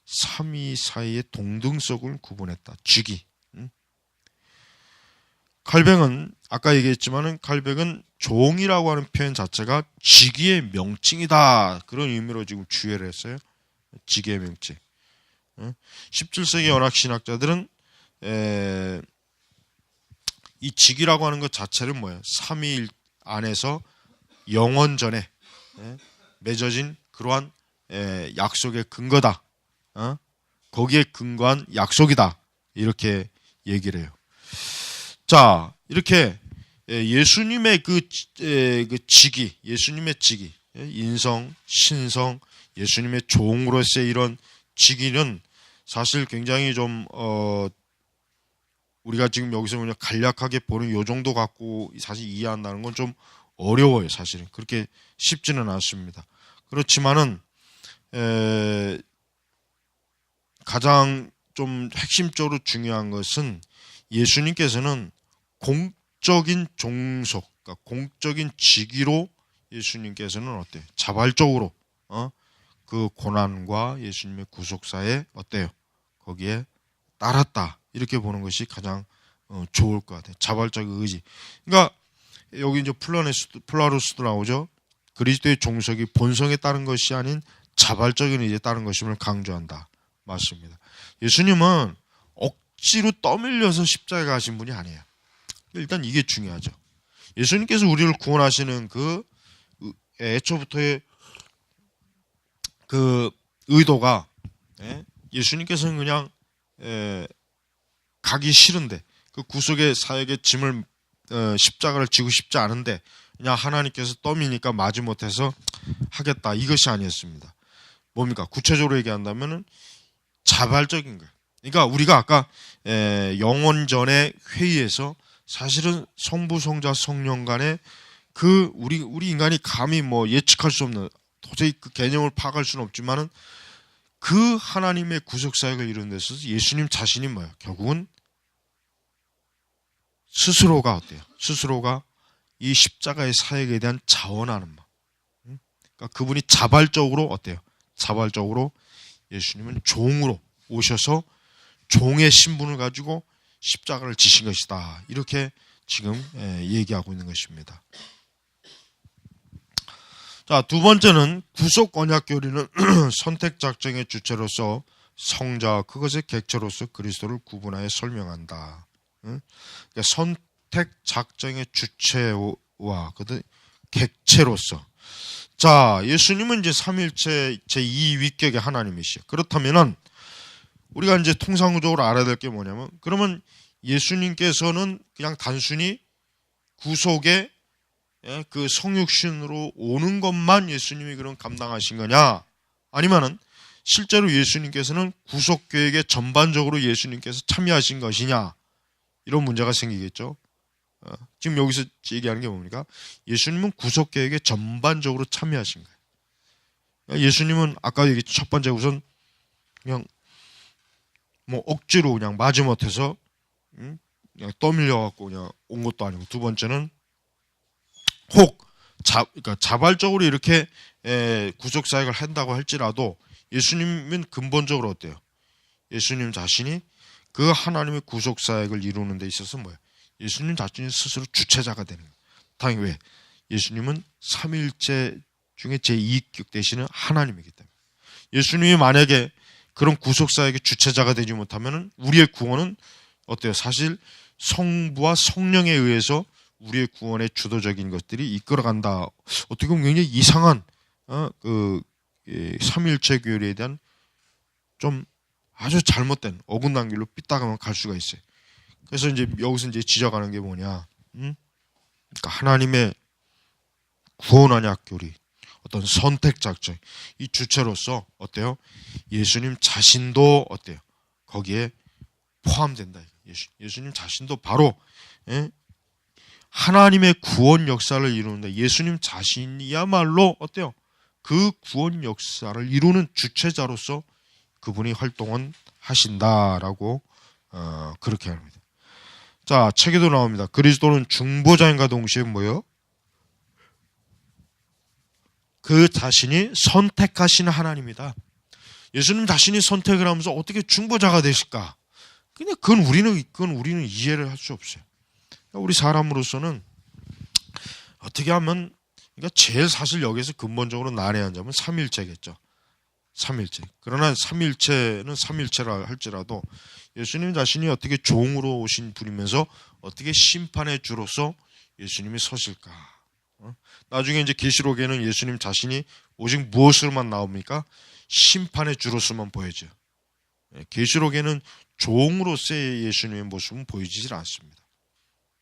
삼위 사이의 동등성을 구분했다. 직위. 칼뱅은 아까 얘기했지만은 칼뱅은 종이라고 하는 표현 자체가 직위의 명칭이다. 그런 의미로 지금 주의를 했어요. 직위의 명칭. 17세기 언약 신학자들은 이 직이라고 하는 것 자체는 뭐예요? 삼위일 안에서 영원전에 맺어진 그러한 약속의 근거다. 거기에 근거한 약속이다. 이렇게 얘기를 해요. 자, 이렇게 예수님의 그 직이, 예수님의 직이, 인성, 신성, 예수님의 종으로서의 이런 직위는 사실 굉장히 좀 우리가 지금 여기서 그냥 간략하게 보는 요 정도 갖고 사실 이해한다는 건 좀 어려워요. 사실은 그렇게 쉽지는 않습니다. 그렇지만은 가장 좀 핵심적으로 중요한 것은 예수님께서는 공적인 종속, 그러니까 공적인 직위로 예수님께서는 어때요? 자발적으로 그 고난과 예수님의 구속사에 어때요? 거기에 따랐다. 이렇게 보는 것이 가장 좋을 것 같아요. 자발적 의지. 그러니까 여기 이제 플라루스도 나오죠. 그리스도의 종속이 본성에 따른 것이 아닌 자발적인 의지에 따른 것임을 강조한다. 맞습니다. 예수님은 억지로 떠밀려서 십자가에 가신 분이 아니에요. 일단 이게 중요하죠. 예수님께서 우리를 구원하시는 그 애초부터의 그 의도가 예수님께서는 그냥 가기 싫은데 그 구속의 사역의 짐을 십자가를 지고 싶지 않은데 그냥 하나님께서 떠미니까 마지못해서 하겠다 이것이 아니었습니다. 뭡니까? 구체적으로 얘기한다면은 자발적인 거예요. 그러니까 우리가 아까 영원전의 회의에서 사실은 성부, 성자, 성령 간의 그 우리 인간이 감히 뭐 예측할 수 없는 도저히 그 개념을 파악할 수는 없지만은 그 하나님의 구속 사역을 이루는 데 있어서 예수님 자신이 뭐예요? 결국은 스스로가 어때요? 스스로가 이 십자가의 사역에 대한 자원하는 마음. 그러니까 그분이 자발적으로 어때요? 자발적으로 예수님은 종으로 오셔서 종의 신분을 가지고 십자가를 지신 것이다. 이렇게 지금 얘기하고 있는 것입니다. 자, 두 번째는 구속 언약 교리는 선택 작정의 주체로서 성자 그것의 객체로서 그리스도를 구분하여 설명한다. 그러니까 선택 작정의 주체와 그 객체로서. 자, 예수님은 이제 삼일체 제2위격의 하나님이시요. 그렇다면은 우리가 이제 통상적으로 알아야 될 게 뭐냐면 그러면 예수님께서는 그냥 단순히 구속의 그 성육신으로 오는 것만 예수님이 그런 감당하신 거냐? 아니면은 실제로 예수님께서는 구속 계획에 전반적으로 예수님께서 참여하신 것이냐? 이런 문제가 생기겠죠. 지금 여기서 얘기하는 게 뭡니까? 예수님은 구속 계획에 전반적으로 참여하신 거예요. 그러니까 예수님은 아까 얘기했죠. 첫 번째 우선 그냥 뭐 억지로 그냥 마지못해서 그냥 떠밀려갖고 그냥 온 것도 아니고, 두 번째는 혹 그러니까 자발적으로 이렇게 구속 사역을 한다고 할지라도 예수님은 근본적으로 어때요? 예수님 자신이 그 하나님의 구속 사역을 이루는 데 있어서 뭐예요? 예수님 자신이 스스로 주체자가 되는 거예요. 당연히 왜? 예수님은 삼위일체 중에 제2격 되시는 하나님이기 때문에. 예수님이 만약에 그런 구속 사역의 주체자가 되지 못하면 우리의 구원은 어때요? 사실 성부와 성령에 의해서 우리의 구원의 주도적인 것들이 이끌어간다. 어떻게 보면 굉장히 이상한 삼위일체 교리에 대한 좀 아주 잘못된 어긋난 길로 삐딱하면 갈 수가 있어요. 그래서 이제 여기서 이제 지적하는 게 뭐냐? 그러니까 하나님의 구원 언약 교리, 어떤 선택 작정, 이 주체로서 어때요? 예수님 자신도 어때요? 거기에 포함된다. 예수님 자신도 바로 하나님의 구원 역사를 이루는데 예수님 자신이야말로 어때요? 그 구원 역사를 이루는 주체자로서 그분이 활동은 하신다라고 그렇게 합니다. 자, 책에도 나옵니다. 그리스도는 중보자인과 동시에 뭐요? 그 자신이 선택하시는 하나님이다. 예수님 자신이 선택을 하면서 어떻게 중보자가 되실까? 그냥 그건 우리는 이해를 할 수 없어요. 우리 사람으로서는 어떻게 하면, 그러니까 제일 사실 여기서 근본적으로 난해한 점은 삼일체겠죠. 삼일체. 그러나 삼일체는 삼일체라 할지라도 예수님 자신이 어떻게 종으로 오신 분이면서 어떻게 심판의 주로서 예수님이 서실까? 나중에 이제 계시록에는 예수님 자신이 오직 무엇으로만 나옵니까? 심판의 주로서만 보여져요. 계시록에는 종으로서의 예수님의 모습은 보이질 않습니다.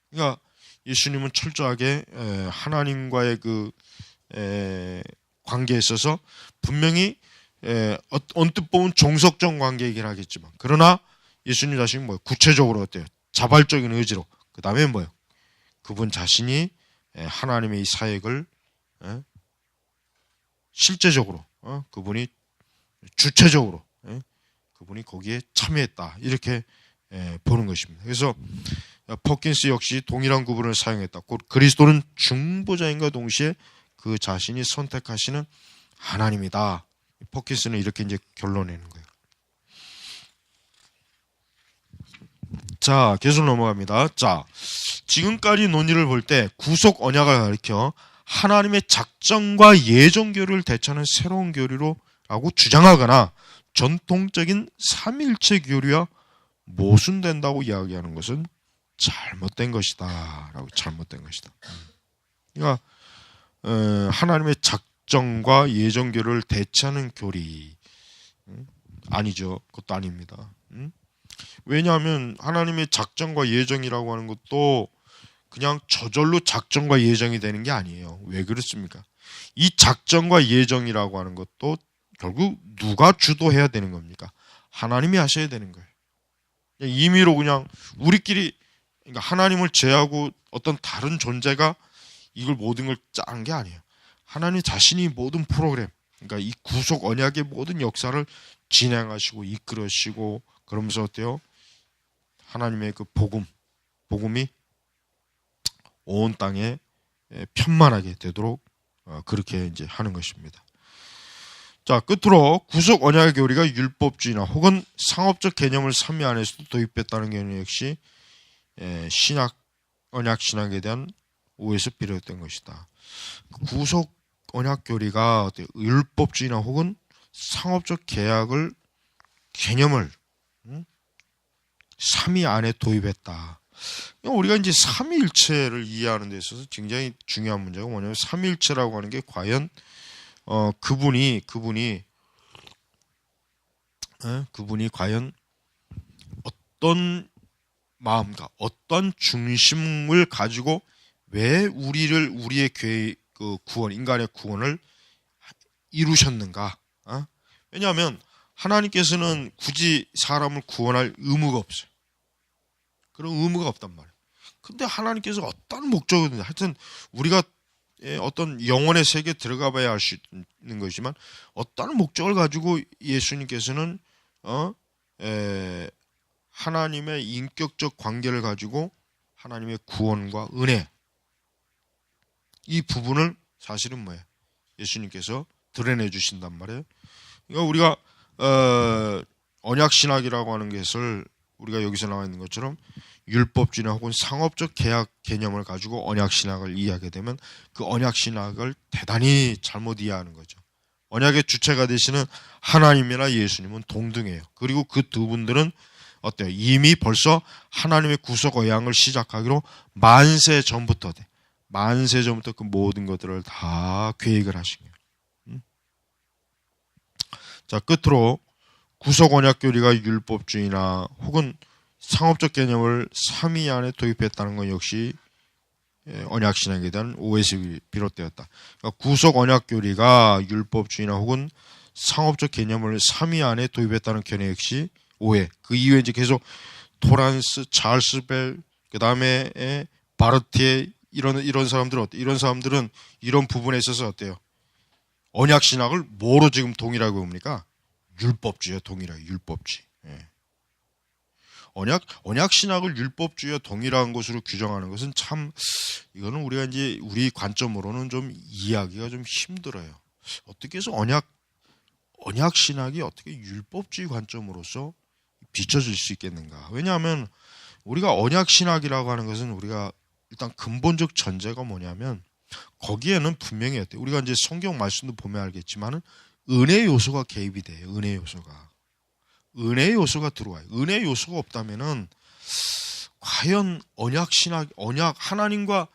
그러니까 예수님은 철저하게 하나님과의 그 관계에 있어서 분명히 언뜻 보면 종속적 관계이긴 하겠지만, 그러나 예수님 자신이 뭐예요? 구체적으로 어때요? 자발적인 의지로. 그 다음에 뭐예요? 그분 자신이 하나님의 이 사역을 실제적으로 그분이 주체적으로 그분이 거기에 참여했다, 이렇게 보는 것입니다. 그래서 퍼킨스 역시 동일한 구분을 사용했다. 곧 그리스도는 중보자인과 동시에 그 자신이 선택하시는 하나님이다. 퍼킨스는 이렇게 이제 결론내는 거예요. 자, 계속 넘어갑니다. 자, 지금까지 논의를 볼 때 구속 언약을 가리켜 하나님의 작정과 예정 교리를 대체하는 새로운 교리로라고 주장하거나 전통적인 삼일체 교리와 모순된다고 이야기하는 것은 잘못된 것이다 라고. 잘못된 것이다. 그러니까 하나님의 작정과 예정 교리를 대체하는 교리 아니죠. 그것도 아닙니다. 왜냐하면 하나님의 작정과 예정이라고 하는 것도 그냥 저절로 작정과 예정이 되는 게 아니에요. 왜 그렇습니까? 이 작정과 예정이라고 하는 것도 결국 누가 주도해야 되는 겁니까? 하나님이 하셔야 되는 거예요. 임의로 그냥 우리끼리, 그러니까 하나님을 제하고 어떤 다른 존재가 이걸 모든 걸 짠 게 아니에요. 하나님 자신이 모든 프로그램, 그러니까 이 구속 언약의 모든 역사를 진행하시고 이끌으시고, 그러면서 어때요? 하나님의 그 복음이 온 땅에 편만하게 되도록 그렇게 이제 하는 것입니다. 자, 끝으로 구속 언약의 교리가 율법주의나 혹은 상업적 개념을 삼위 안에서도 도입했다는 개념 역시 신약 언약 신학에 대한 오해에서 비롯된 것이다. 구속 언약 교리가 율법주의나 혹은 상업적 개념을 삼위 안에 도입했다. 우리가 이제 삼위일체를 이해하는 데 있어서 굉장히 중요한 문제가 뭐냐면, 삼위일체라고 하는 게 과연 그분이 과연 어떤 마음과 어떤 중심을 가지고 왜 우리의 그 구원, 인간의 구원을 이루셨는가? 왜냐하면 하나님께서는 굳이 사람을 구원할 의무가 없어요. 그런 의무가 없단 말이에요. 근데 하나님께서 어떤 목적이든, 하여튼 우리가 어떤 영혼의 세계에 들어가 봐야 할 수 있는 것이지만, 어떤 목적을 가지고 예수님께서는 하나님의 인격적 관계를 가지고 하나님의 구원과 은혜, 이 부분을 사실은 뭐예요? 예수님께서 드러내 주신단 말이에요. 그러니까 우리가 언약신학이라고 하는 것을 우리가 여기서 나와 있는 것처럼 율법주의나 혹은 상업적 계약 개념을 가지고 언약신학을 이해하게 되면 그 언약신학을 대단히 잘못 이해하는 거죠. 언약의 주체가 되시는 하나님이나 예수님은 동등해요. 그리고 그 두 분들은 어때요? 이미 벌써 하나님의 구속 언약을 시작하기로 만세 전부터 그 모든 것들을 다 계획을 하신 거예요. 자, 끝으로 구속 언약 교리가 율법주의나 혹은 상업적 개념을 삼위 안에 도입했다는 것 역시 언약 신학에 대한 오해에서 비롯되었다. 그러니까 구속 언약 교리가 율법주의나 혹은 상업적 개념을 삼위 안에 도입했다는 견해 역시 오해. 그 이후에 이제 계속 토란스, 찰스 벨, 그 다음에 바르티에 이런 사람들은 어때요? 이런 사람들은 이런 부분에 있어서 어때요? 언약 신학을 뭐로 지금 동일하게 봅니까? 율법주의와 동일하게, 율법주의. 언약 신학을 율법주의와 동일한 것으로 규정하는 것은 참, 이거는 우리가 이제 우리 관점으로는 좀 이해하기가 좀 힘들어요. 어떻게 해서 언약 신학이 어떻게 율법주의 관점으로서 비춰질 수 있겠는가? 왜냐하면 우리가 언약 신학이라고 하는 것은 우리가 일단 근본적 전제가 뭐냐면, 거기에는 분명히 우리가 이제 성경 말씀도 보면 알겠지만은 은혜 요소가 개입이 돼요. 은혜 요소가. 은혜 요소가 들어와요. 은혜 요소가 없다면은 과연 언약 하나님과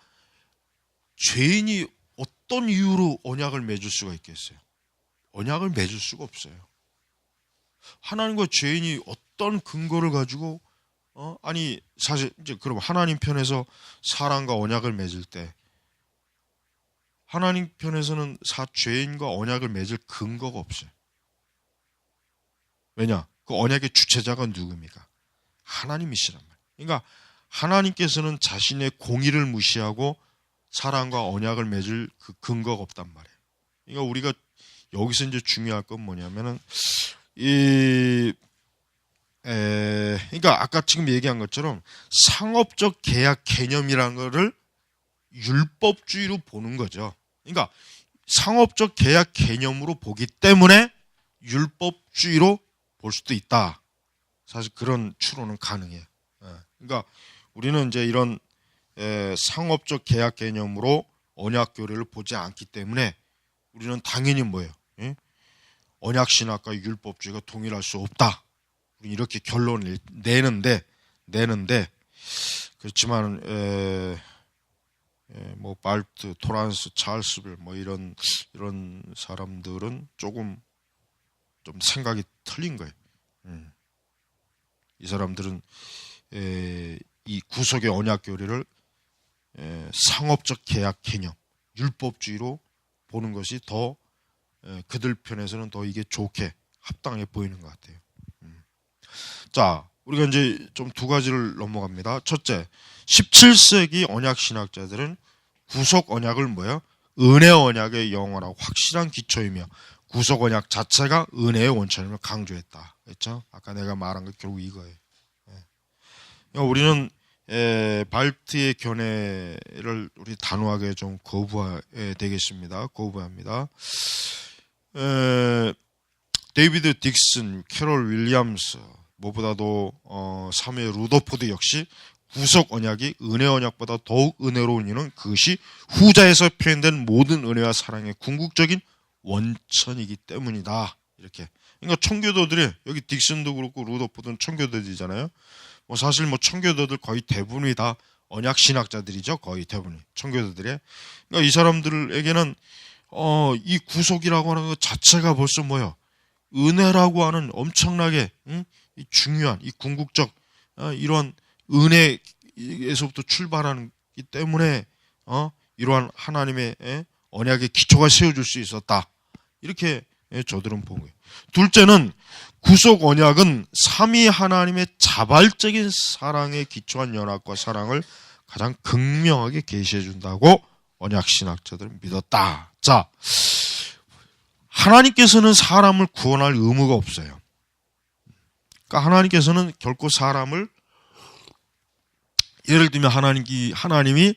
죄인이 어떤 이유로 언약을 맺을 수가 있겠어요? 언약을 맺을 수가 없어요. 하나님과 죄인이 어떤 근거를 가지고 아니 사실 이제 그럼 하나님 편에서 사람과 언약을 맺을 때 하나님 편에서는 죄인과 언약을 맺을 근거가 없어요. 왜냐? 그 언약의 주체자가 누굽니까? 하나님이시란 말이에요. 그러니까 하나님께서는 자신의 공의를 무시하고 사람과 언약을 맺을 그 근거가 없단 말이에요. 그러니까 우리가 여기서 이제 중요할 건 뭐냐면은 그러니까 아까 지금 얘기한 것처럼 상업적 계약 개념이라는 거를 율법주의로 보는 거죠. 그러니까 상업적 계약 개념으로 보기 때문에 율법주의로 볼 수도 있다. 사실 그런 추론은 가능해요. 그러니까 우리는 이제 이런 상업적 계약 개념으로 언약 교례를 보지 않기 때문에 우리는 당연히 뭐예요? 언약 신학과 율법주의가 동일할 수 없다. 우리 이렇게 결론을 내는데 그렇지만 뭐 발트, 토란스, 찰스빌 뭐 이런 사람들은 조금 좀 생각이 틀린 거예요. 이 사람들은 이 구속의 언약 교리를 상업적 계약 개념, 율법주의로 보는 것이 더 그들 편에서는 더 이게 좋게 합당해 보이는 것 같아요. 자, 우리가 이제 좀 두 가지를 넘어갑니다. 첫째, 17세기 언약 신학자들은 구속 언약을 뭐예요? 은혜 언약의 영원하고 확실한 기초이며 구속 언약 자체가 은혜의 원천임을 강조했다. 그렇죠? 아까 내가 말한 것 결국 이거예요. 그러니까 우리는 발트의 견해를 우리 단호하게 좀 거부해야 되겠습니다. 거부합니다. 데이비드 딕슨, 캐롤 윌리엄스, 무엇보다도 사무엘 루더포드 역시 구속 언약이 은혜 언약보다 더욱 은혜로운 이유는 그것이 후자에서 표현된 모든 은혜와 사랑의 궁극적인 원천이기 때문이다. 이렇게. 그러니까 청교도들이 여기 딕슨도 그렇고 루더포드는 청교도들이잖아요. 뭐 사실 뭐 청교도들 거의 대부분이 다 언약 신학자들이죠. 거의 대부분이 청교도들이. 그러니까 이 사람들에게는 이 구속이라고 하는 것 자체가 벌써 뭐요? 은혜라고 하는 엄청나게 이 중요한 이 궁극적 이런 은혜에서부터 출발하기 때문에 이러한 하나님의 언약의 기초가 세워질 수 있었다. 이렇게 저들은 본 거예요. 둘째는 구속 언약은 삼위 하나님의 자발적인 사랑에 기초한 연합과 사랑을 가장 극명하게 계시해 준다고 언약 신학자들은 믿었다. 자, 하나님께서는 사람을 구원할 의무가 없어요. 그러니까 하나님께서는 결코 사람을 예를 들면 하나님이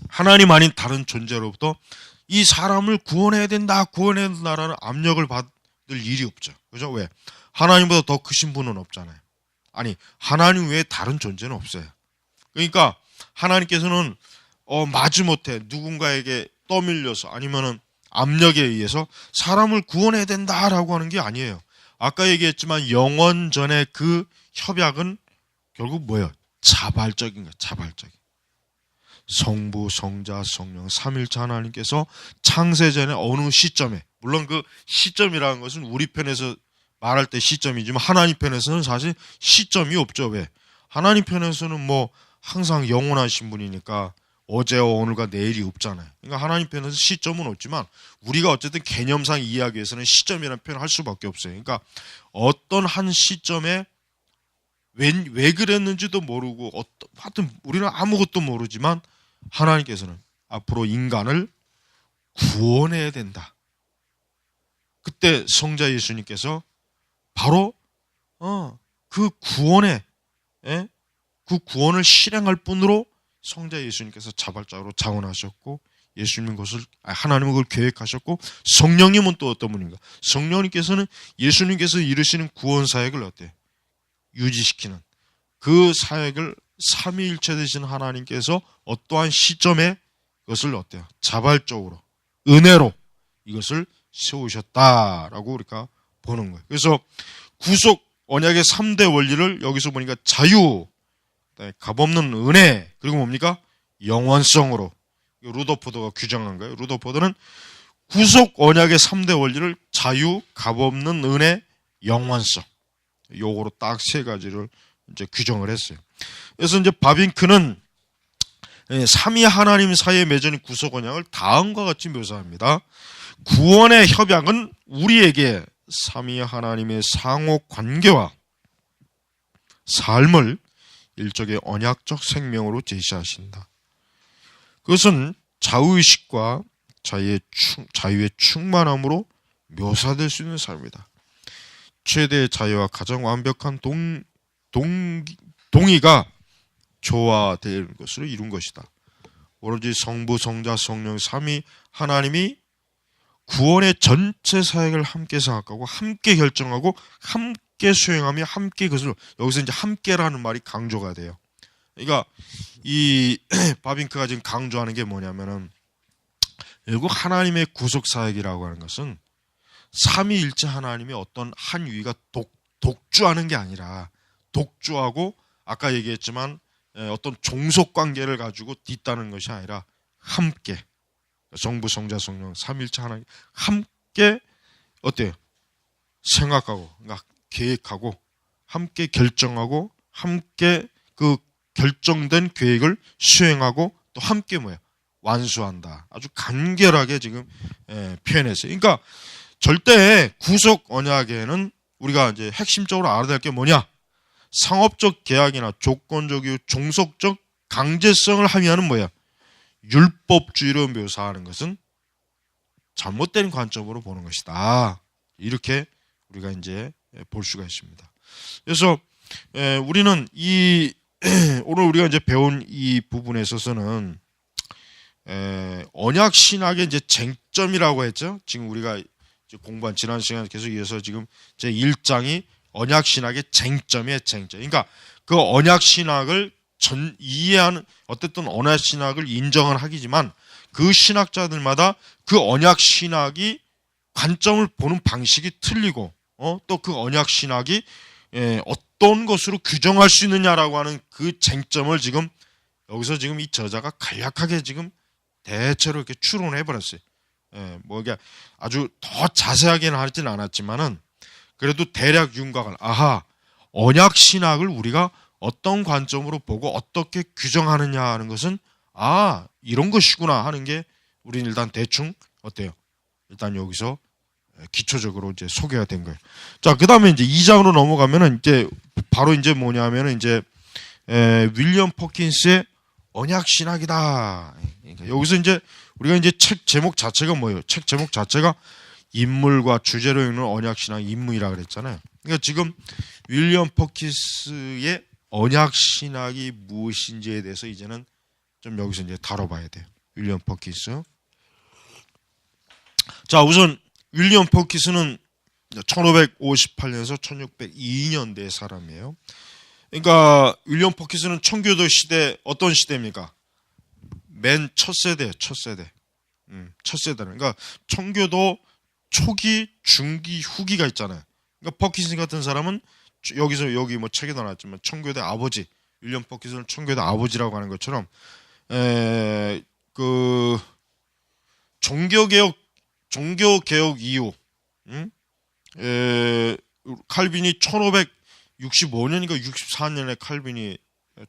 하나님 아닌 다른 존재로부터 이 사람을 구원해야 된다라는 압력을 받을 일이 없죠. 그죠? 왜? 하나님보다 더 크신 분은 없잖아요. 아니, 하나님 외에 다른 존재는 없어요. 그러니까 하나님께서는 마지못해 누군가에게 떠밀려서 아니면은 압력에 의해서 사람을 구원해야 된다라고 하는 게 아니에요. 아까 얘기했지만 영원전의 그 협약은 결국 뭐예요? 자발적인 거예요. 자발적인. 성부, 성자, 성령, 삼일체 하나님께서 창세전의 어느 시점에, 물론 그 시점이라는 것은 우리 편에서 말할 때 시점이지만 하나님 편에서는 사실 시점이 없죠. 왜? 하나님 편에서는 뭐 항상 영원하신 분이니까 어제와 오늘과 내일이 없잖아요. 그러니까 하나님 편에서 시점은 없지만 우리가 어쨌든 개념상 이해하기 위해서는 시점이라는 표현을 할 수밖에 없어요. 그러니까 어떤 한 시점에 왜 그랬는지도 모르고 하여튼 우리는 아무것도 모르지만 하나님께서는 앞으로 인간을 구원해야 된다. 그때 성자 예수님께서 바로 그 구원을 실행할 뿐으로 성자 예수님께서 자발적으로 자원하셨고 예수님은 하나님은 그걸 계획하셨고 성령님은 또 어떤 분인가? 성령님께서는 예수님께서 이루시는 구원 사역을 어때요? 유지시키는 그 사역을 삼위일체 되신 하나님께서 어떠한 시점에 그것을 어때요? 자발적으로 은혜로 이것을 세우셨다라고 우리가 보는 거예요. 그래서 구속 언약의 3대 원리를 여기서 보니까 자유, 값없는 은혜, 그리고 뭡니까? 영원성으로 루더포드가 규정한 거예요. 루더포드는 구속 언약의 3대 원리를 자유, 값없는 은혜, 영원성, 요거로 딱 세 가지를 이제 규정을 했어요. 그래서 이제 바빙크는 삼위 하나님 사이에 맺어진 구속 언약을 다음과 같이 묘사합니다. 구원의 협약은 우리에게 삼위 하나님의 상호 관계와 삶을 일종의 언약적 생명으로 제시하신다. 그것은 자유의식과 자유의 충만함으로 묘사될 수 있는 삶이다. 최대의 자유와 가장 완벽한 동의가 조화되는 것으로 이룬 것이다. 오로지 성부, 성자, 성령, 삼위 하나님이 구원의 전체 사역을 함께 생각하고 함께 결정하고 함께 수행하며 함께 그것을, 여기서 이제 함께라는 말이 강조가 돼요. 그러니까 이 바빙크가 지금 강조하는 게 뭐냐면은, 결국 하나님의 구속 사역이라고 하는 것은 삼위일체 하나님의 어떤 한 위가 독주하는 게 아니라, 독주하고 아까 얘기했지만 어떤 종속 관계를 가지고 딛다는 것이 아니라 함께, 성부, 성자, 성령, 삼위일체 하나님 함께 어때요? 생각하고, 그러니까 계획하고, 함께 결정하고, 함께 그 결정된 계획을 수행하고, 또 함께 뭐야? 완수한다. 아주 간결하게 지금 표현했어요. 그러니까 절대 구속 언약에는 우리가 이제 핵심적으로 알아야 될 게 뭐냐? 상업적 계약이나 조건적이고 종속적 강제성을 함의하는 뭐야? 율법주의로 묘사하는 것은 잘못된 관점으로 보는 것이다. 이렇게 우리가 이제 볼 수가 있습니다. 그래서 우리는 오늘 우리가 이제 배운 이 부분에 있어서는 언약 신학의 이제 쟁점이라고 했죠. 지금 우리가 이제 공부한 지난 시간에 계속 이어서 지금 제 1장이 언약 신학의 쟁점이에요, 쟁점. 그러니까 그 언약 신학을 이해하는, 어쨌든 언약 신학을 인정은 하기지만 그 신학자들마다 그 언약 신학이 관점을 보는 방식이 틀리고, 또 그 언약 신학이 어떤 것으로 규정할 수 있느냐라고 하는 그 쟁점을 지금 여기서 지금 이 저자가 간략하게 지금 대체로 이렇게 추론을 해버렸어요. 뭐 이게 아주 더 자세하게는 하지는 않았지만은 그래도 대략 윤곽을, 언약 신학을 우리가 어떤 관점으로 보고 어떻게 규정하느냐 하는 것은 이런 것이구나 하는 게 우리는 일단 대충 어때요? 일단 여기서 기초적으로 이제 소개가 된 거예요. 자, 그 다음에 이제 2장으로 넘어가면은 이제 바로 이제 뭐냐면은 이제 윌리엄 퍼킨스의 언약 신학이다. 그러니까 여기서 이제 우리가 이제 책 제목 자체가 뭐예요? 책 제목 자체가 인물과 주제로 읽는 언약 신학 인문이라 그랬잖아요. 그러니까 지금 윌리엄 퍼킨스의 언약 신학이 무엇인지에 대해서 이제는 좀 여기서 이제 다뤄봐야 돼요. 윌리엄 퍼킨스. 자, 우선 윌리엄 퍼킨스는 1558년에서 1602년대 사람이에요. 그러니까 윌리엄 퍼킨스는 청교도 시대, 어떤 시대입니까? 맨 첫 세대. 첫 세대는. 그러니까 청교도 초기, 중기, 후기가 있잖아요. 그러니까 퍼킨스 같은 사람은 여기 뭐 책에도 나왔지만 청교도의 아버지, 윌리엄 퍼킨스는 청교도의 아버지라고 하는 것처럼 그 종교개혁 이후 칼빈이 1565년인가 64년에 칼빈이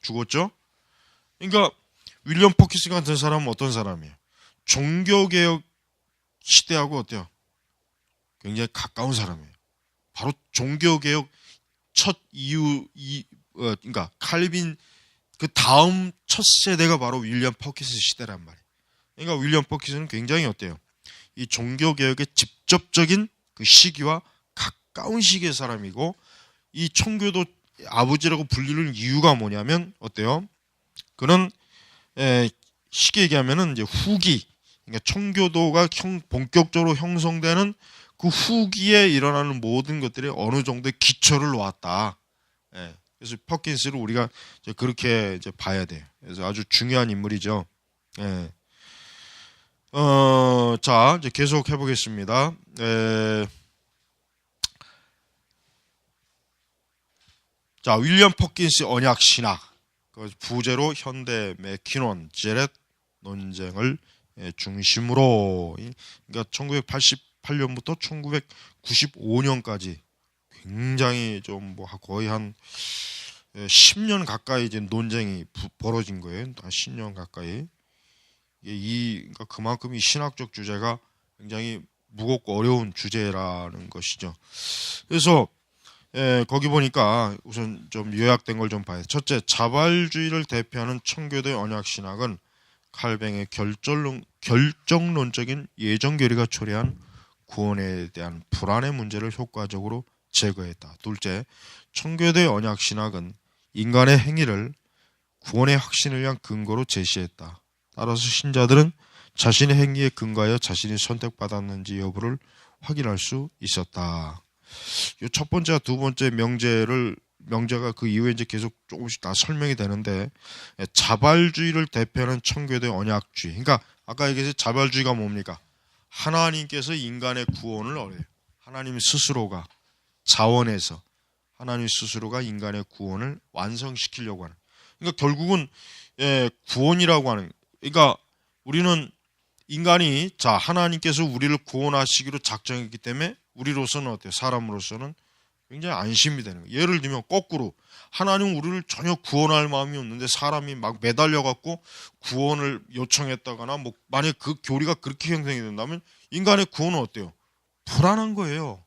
죽었죠. 그러니까 윌리엄 퍼킨스 같은 사람은 어떤 사람이에요? 종교개혁 시대하고 어때요? 굉장히 가까운 사람이에요. 바로 종교개혁 첫 이후 그러니까 칼빈 그 다음 첫 세대가 바로 윌리엄 퍼킨스 시대란 말이에요. 그러니까 윌리엄 퍼킨스는 굉장히 어때요? 이 종교개혁의 직접적인 그 시기와 가까운 시기의 사람이고, 이 청교도 아버지라고 불리는 이유가 뭐냐면 어때요? 그는 쉽게 얘기하면은 이제 후기, 그러니까 청교도가 본격적으로 형성되는 그 후기에 일어나는 모든 것들이 어느 정도의 기초를 놓았다. 그래서 퍼킨스를 우리가 이제 그렇게 이제 봐야 돼요. 그래서 아주 중요한 인물이죠. 자, 이제 계속 해보겠습니다. 자, 윌리엄 퍼킨스 언약 신학. 그 부제로 현대 맥키논, 제렛 논쟁을 중심으로, 그러니까 1988년부터 1995년까지 굉장히 좀 뭐 거의 한 10년 가까이 이제 논쟁이 벌어진 거예요. 한 10년 가까이. 그러니까 그만큼 이 신학적 주제가 굉장히 무겁고 어려운 주제라는 것이죠. 그래서 거기 보니까 우선 좀 요약된 걸 좀 봐야 돼. 첫째, 자발주의를 대표하는 청교도의 언약신학은 칼뱅의 결정론적인 예정교리가 초래한 구원에 대한 불안의 문제를 효과적으로 제거했다. 둘째, 청교도의 언약신학은 인간의 행위를 구원의 확신을 위한 근거로 제시했다. 따라서 신자들은 자신의 행위에 근거하여 자신이 선택받았는지 여부를 확인할 수 있었다. 이 첫 번째와 두 번째 명제가 그 이후에 이제 계속 조금씩 다 설명이 되는데, 자발주의를 대표하는 청교도의 언약주의. 그러니까 아까 얘기했듯이 자발주의가 뭡니까? 하나님께서 인간의 구원을 어려요. 하나님 스스로가 자원해서 하나님 스스로가 인간의 구원을 완성시키려고 하는. 그러니까 결국은 구원이라고 하는. 그러니까 우리는 인간이 자 하나님께서 우리를 구원하시기로 작정했기 때문에 우리로서는 어때요? 사람으로서는 굉장히 안심이 되는 거예요. 예를 들면 거꾸로 하나님은 우리를 전혀 구원할 마음이 없는데 사람이 막 매달려 갖고 구원을 요청했다거나 뭐 만약 그 교리가 그렇게 형성이 된다면 인간의 구원은 어때요? 불안한 거예요.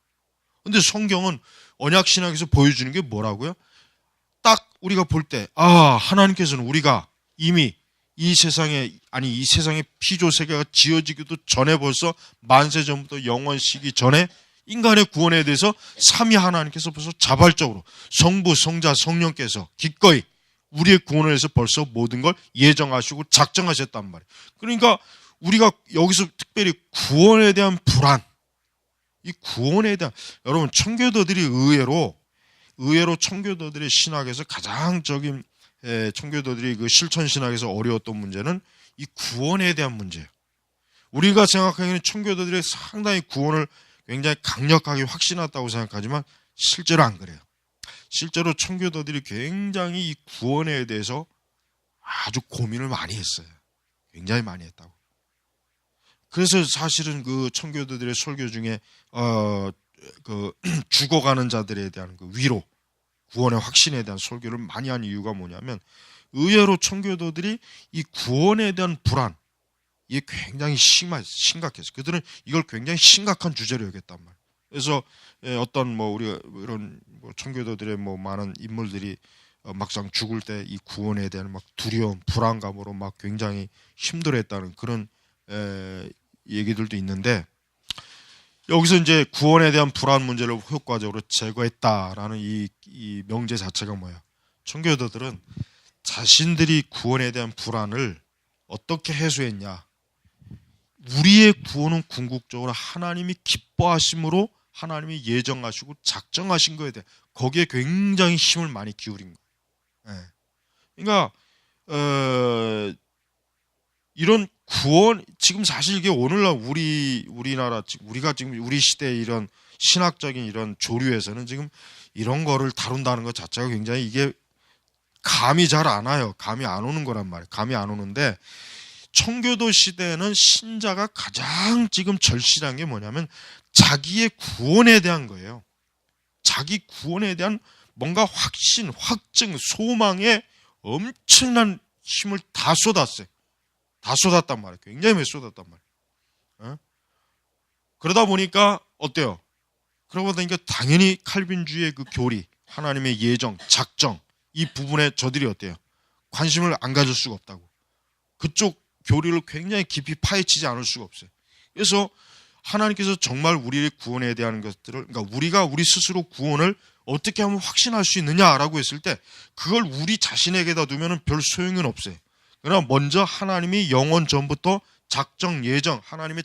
근데 성경은 언약신학에서 보여주는 게 뭐라고요? 딱 우리가 볼 때 하나님께서는 우리가 이미 이 세상의 피조 세계가 지어지기도 전에 벌써 만세 전부터 영원 시기 전에 인간의 구원에 대해서 삼위 하나님께서 벌써 자발적으로 성부, 성자, 성령께서 기꺼이 우리의 구원을 위해서 벌써 모든 걸 예정하시고 작정하셨단 말이에요. 그러니까 우리가 여기서 특별히 구원에 대한 불안, 이 구원에 대한 여러분 청교도들이 의외로 청교도들의 신학에서 가장적인 청교도들이 그 실천 신학에서 어려웠던 문제는 이 구원에 대한 문제예요. 우리가 생각하기에는 청교도들이 상당히 구원을 굉장히 강력하게 확신했다고 생각하지만 실제로 안 그래요. 실제로 청교도들이 굉장히 이 구원에 대해서 아주 고민을 많이 했어요. 굉장히 많이 했다고. 그래서 사실은 그 청교도들의 설교 중에 그 죽어가는 자들에 대한 그 위로, 구원의 확신에 대한 설교를 많이 한 이유가 뭐냐면 의외로 청교도들이 이 구원에 대한 불안, 이게 굉장히 심각했어요. 그들은 이걸 굉장히 심각한 주제로 여겼단 말이에요. 그래서 어떤 뭐 우리가 이런 청교도들의 뭐 많은 인물들이 막상 죽을 때 이 구원에 대한 막 두려움, 불안감으로 막 굉장히 힘들어했다는 그런 얘기들도 있는데, 여기서 이제 구원에 대한 불안 문제를 효과적으로 제거했다라는 이 명제 자체가 뭐야? 청교도들은 자신들이 구원에 대한 불안을 어떻게 해소했냐? 우리의 구원은 궁극적으로 하나님이 기뻐하심으로 하나님이 예정하시고 작정하신 거에 대해 거기에 굉장히 힘을 많이 기울인 거예요. 그러니까 이런 구원, 지금 사실 이게 오늘날 우리나라 우리가 지금 우리 시대의 이런 신학적인 이런 조류에서는 지금 이런 거를 다룬다는 것 자체가 굉장히 이게 감이 잘 안 와요. 감이 안 오는 거란 말이에요. 감이 안 오는데 청교도 시대에는 신자가 가장 지금 절실한 게 뭐냐면 자기의 구원에 대한 거예요. 자기 구원에 대한 뭔가 확신, 확증, 소망에 엄청난 힘을 다 쏟았어요. 다 쏟았단 말이에요. 굉장히 많이 쏟았단 말이에요. 그러다 보니까 어때요? 그러다 보니까 당연히 칼빈주의의 그 교리, 하나님의 예정, 작정, 이 부분에 저들이 어때요? 관심을 안 가질 수가 없다고. 그쪽 교리를 굉장히 깊이 파헤치지 않을 수가 없어요. 그래서 하나님께서 정말 우리의 구원에 대한 것들을, 그러니까 우리가 우리 스스로 구원을 어떻게 하면 확신할 수 있느냐라고 했을 때 그걸 우리 자신에게다 두면은 별 소용은 없어요. 그러나 먼저 하나님이 영원 전부터 작정, 예정, 하나님의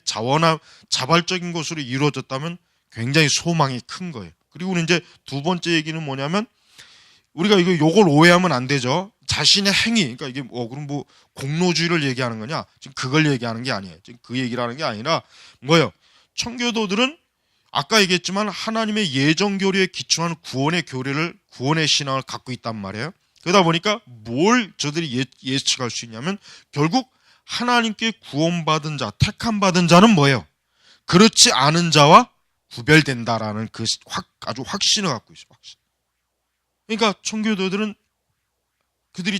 자발적인 것으로 이루어졌다면 굉장히 소망이 큰 거예요. 그리고 이제 두 번째 얘기는 뭐냐면 우리가 요걸 오해하면 안 되죠. 자신의 행위, 그러니까 이게 그럼 뭐 공로주의를 얘기하는 거냐? 지금 그걸 얘기하는 게 아니에요. 지금 그 얘기를 하는 게 아니라 뭐예요? 청교도들은 아까 얘기했지만 하나님의 예정 교리에 기초한 구원의 신앙을 갖고 있단 말이에요. 그러다 보니까 뭘 저들이 예측할 수 있냐면 결국 하나님께 구원받은 자, 택함 받은 자는 뭐예요? 그렇지 않은 자와 구별된다라는 그 아주 확신을 갖고 있어요. 확신. 그러니까 청교도들은 그들이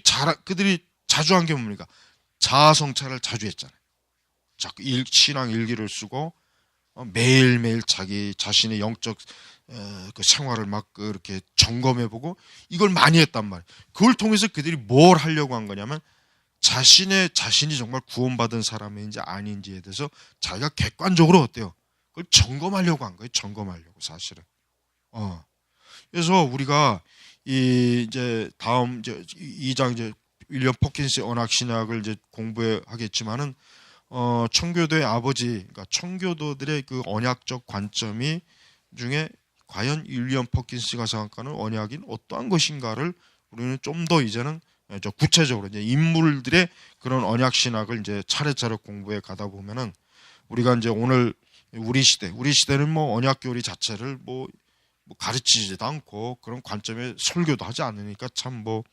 자주 한 게 뭡니까? 자아성찰을 자주 했잖아요. 자꾸 신앙 일기를 쓰고 매일매일 자기 자신의 영적 그 생활을 막 그렇게 점검해보고 이걸 많이 했단 말이에요. 그걸 통해서 그들이 뭘 하려고 한 거냐면 자신이 정말 구원받은 사람인지 아닌지에 대해서 자기가 객관적으로 어때요? 그걸 점검하려고 한 거예요. 점검하려고 사실은. 그래서 우리가 이제 다음 이제 2장 이제 윌리엄 퍼킨스의 언약 신학을 이제 공부하겠지만은 청교도의 아버지, 그러니까 청교도들의 그 언약적 관점이 중에 과연 윌리엄 퍼킨스가 생각하는 언약인 어떠한 것인가를 우리는 좀 더 이제는 구체적으로 이제 인물들의 그런 언약 신학을 이제 차례차례 공부해 가다 보면은 우리가 이제 오늘 우리 시대는 뭐 언약 교리 자체를 뭐 가르치지도 않고 그런 관점의 설교도 하지 않으니까 참 뭐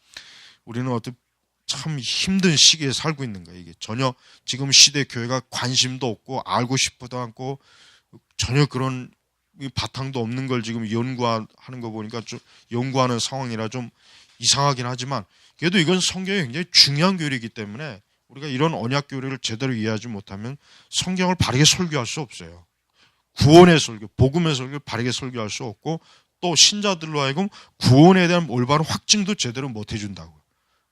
우리는 참 힘든 시기에 살고 있는 거예요. 이게 전혀 지금 시대 교회가 관심도 없고 알고 싶어도 않고 전혀 그런 바탕도 없는 걸 지금 연구하는 거 보니까 좀 연구하는 상황이라 좀 이상하긴 하지만 그래도 이건 성경이 굉장히 중요한 교리이기 때문에 우리가 이런 언약 교리를 제대로 이해하지 못하면 성경을 바르게 설교할 수 없어요. 구원의 설교, 복음의 설교를 바르게 설교할 수 없고 또 신자들로 하여금 구원에 대한 올바른 확증도 제대로 못 해준다고요.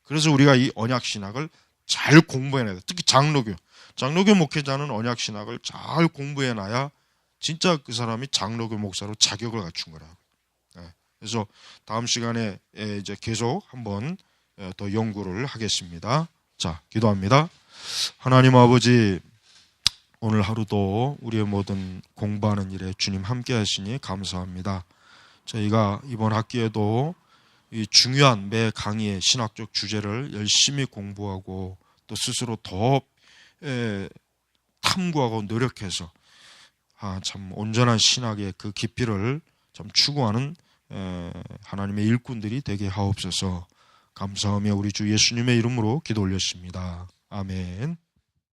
그래서 우리가 이 언약 신학을 잘 공부해놔야 돼. 특히 장로교 목회자는 언약 신학을 잘 공부해놔야 진짜 그 사람이 장로교 목사로 자격을 갖춘 거라고. 그래서 다음 시간에 이제 계속 한번 더 연구를 하겠습니다. 자, 기도합니다. 하나님 아버지, 오늘 하루도 우리의 모든 공부하는 일에 주님 함께 하시니 감사합니다. 저희가 이번 학기에도 이 중요한 매 강의의 신학적 주제를 열심히 공부하고 또 스스로 더 탐구하고 노력해서 참 온전한 신학의 그 깊이를 참 추구하는 하나님의 일꾼들이 되게 하옵소서. 감사하며 우리 주 예수님의 이름으로 기도 올렸습니다. 아멘.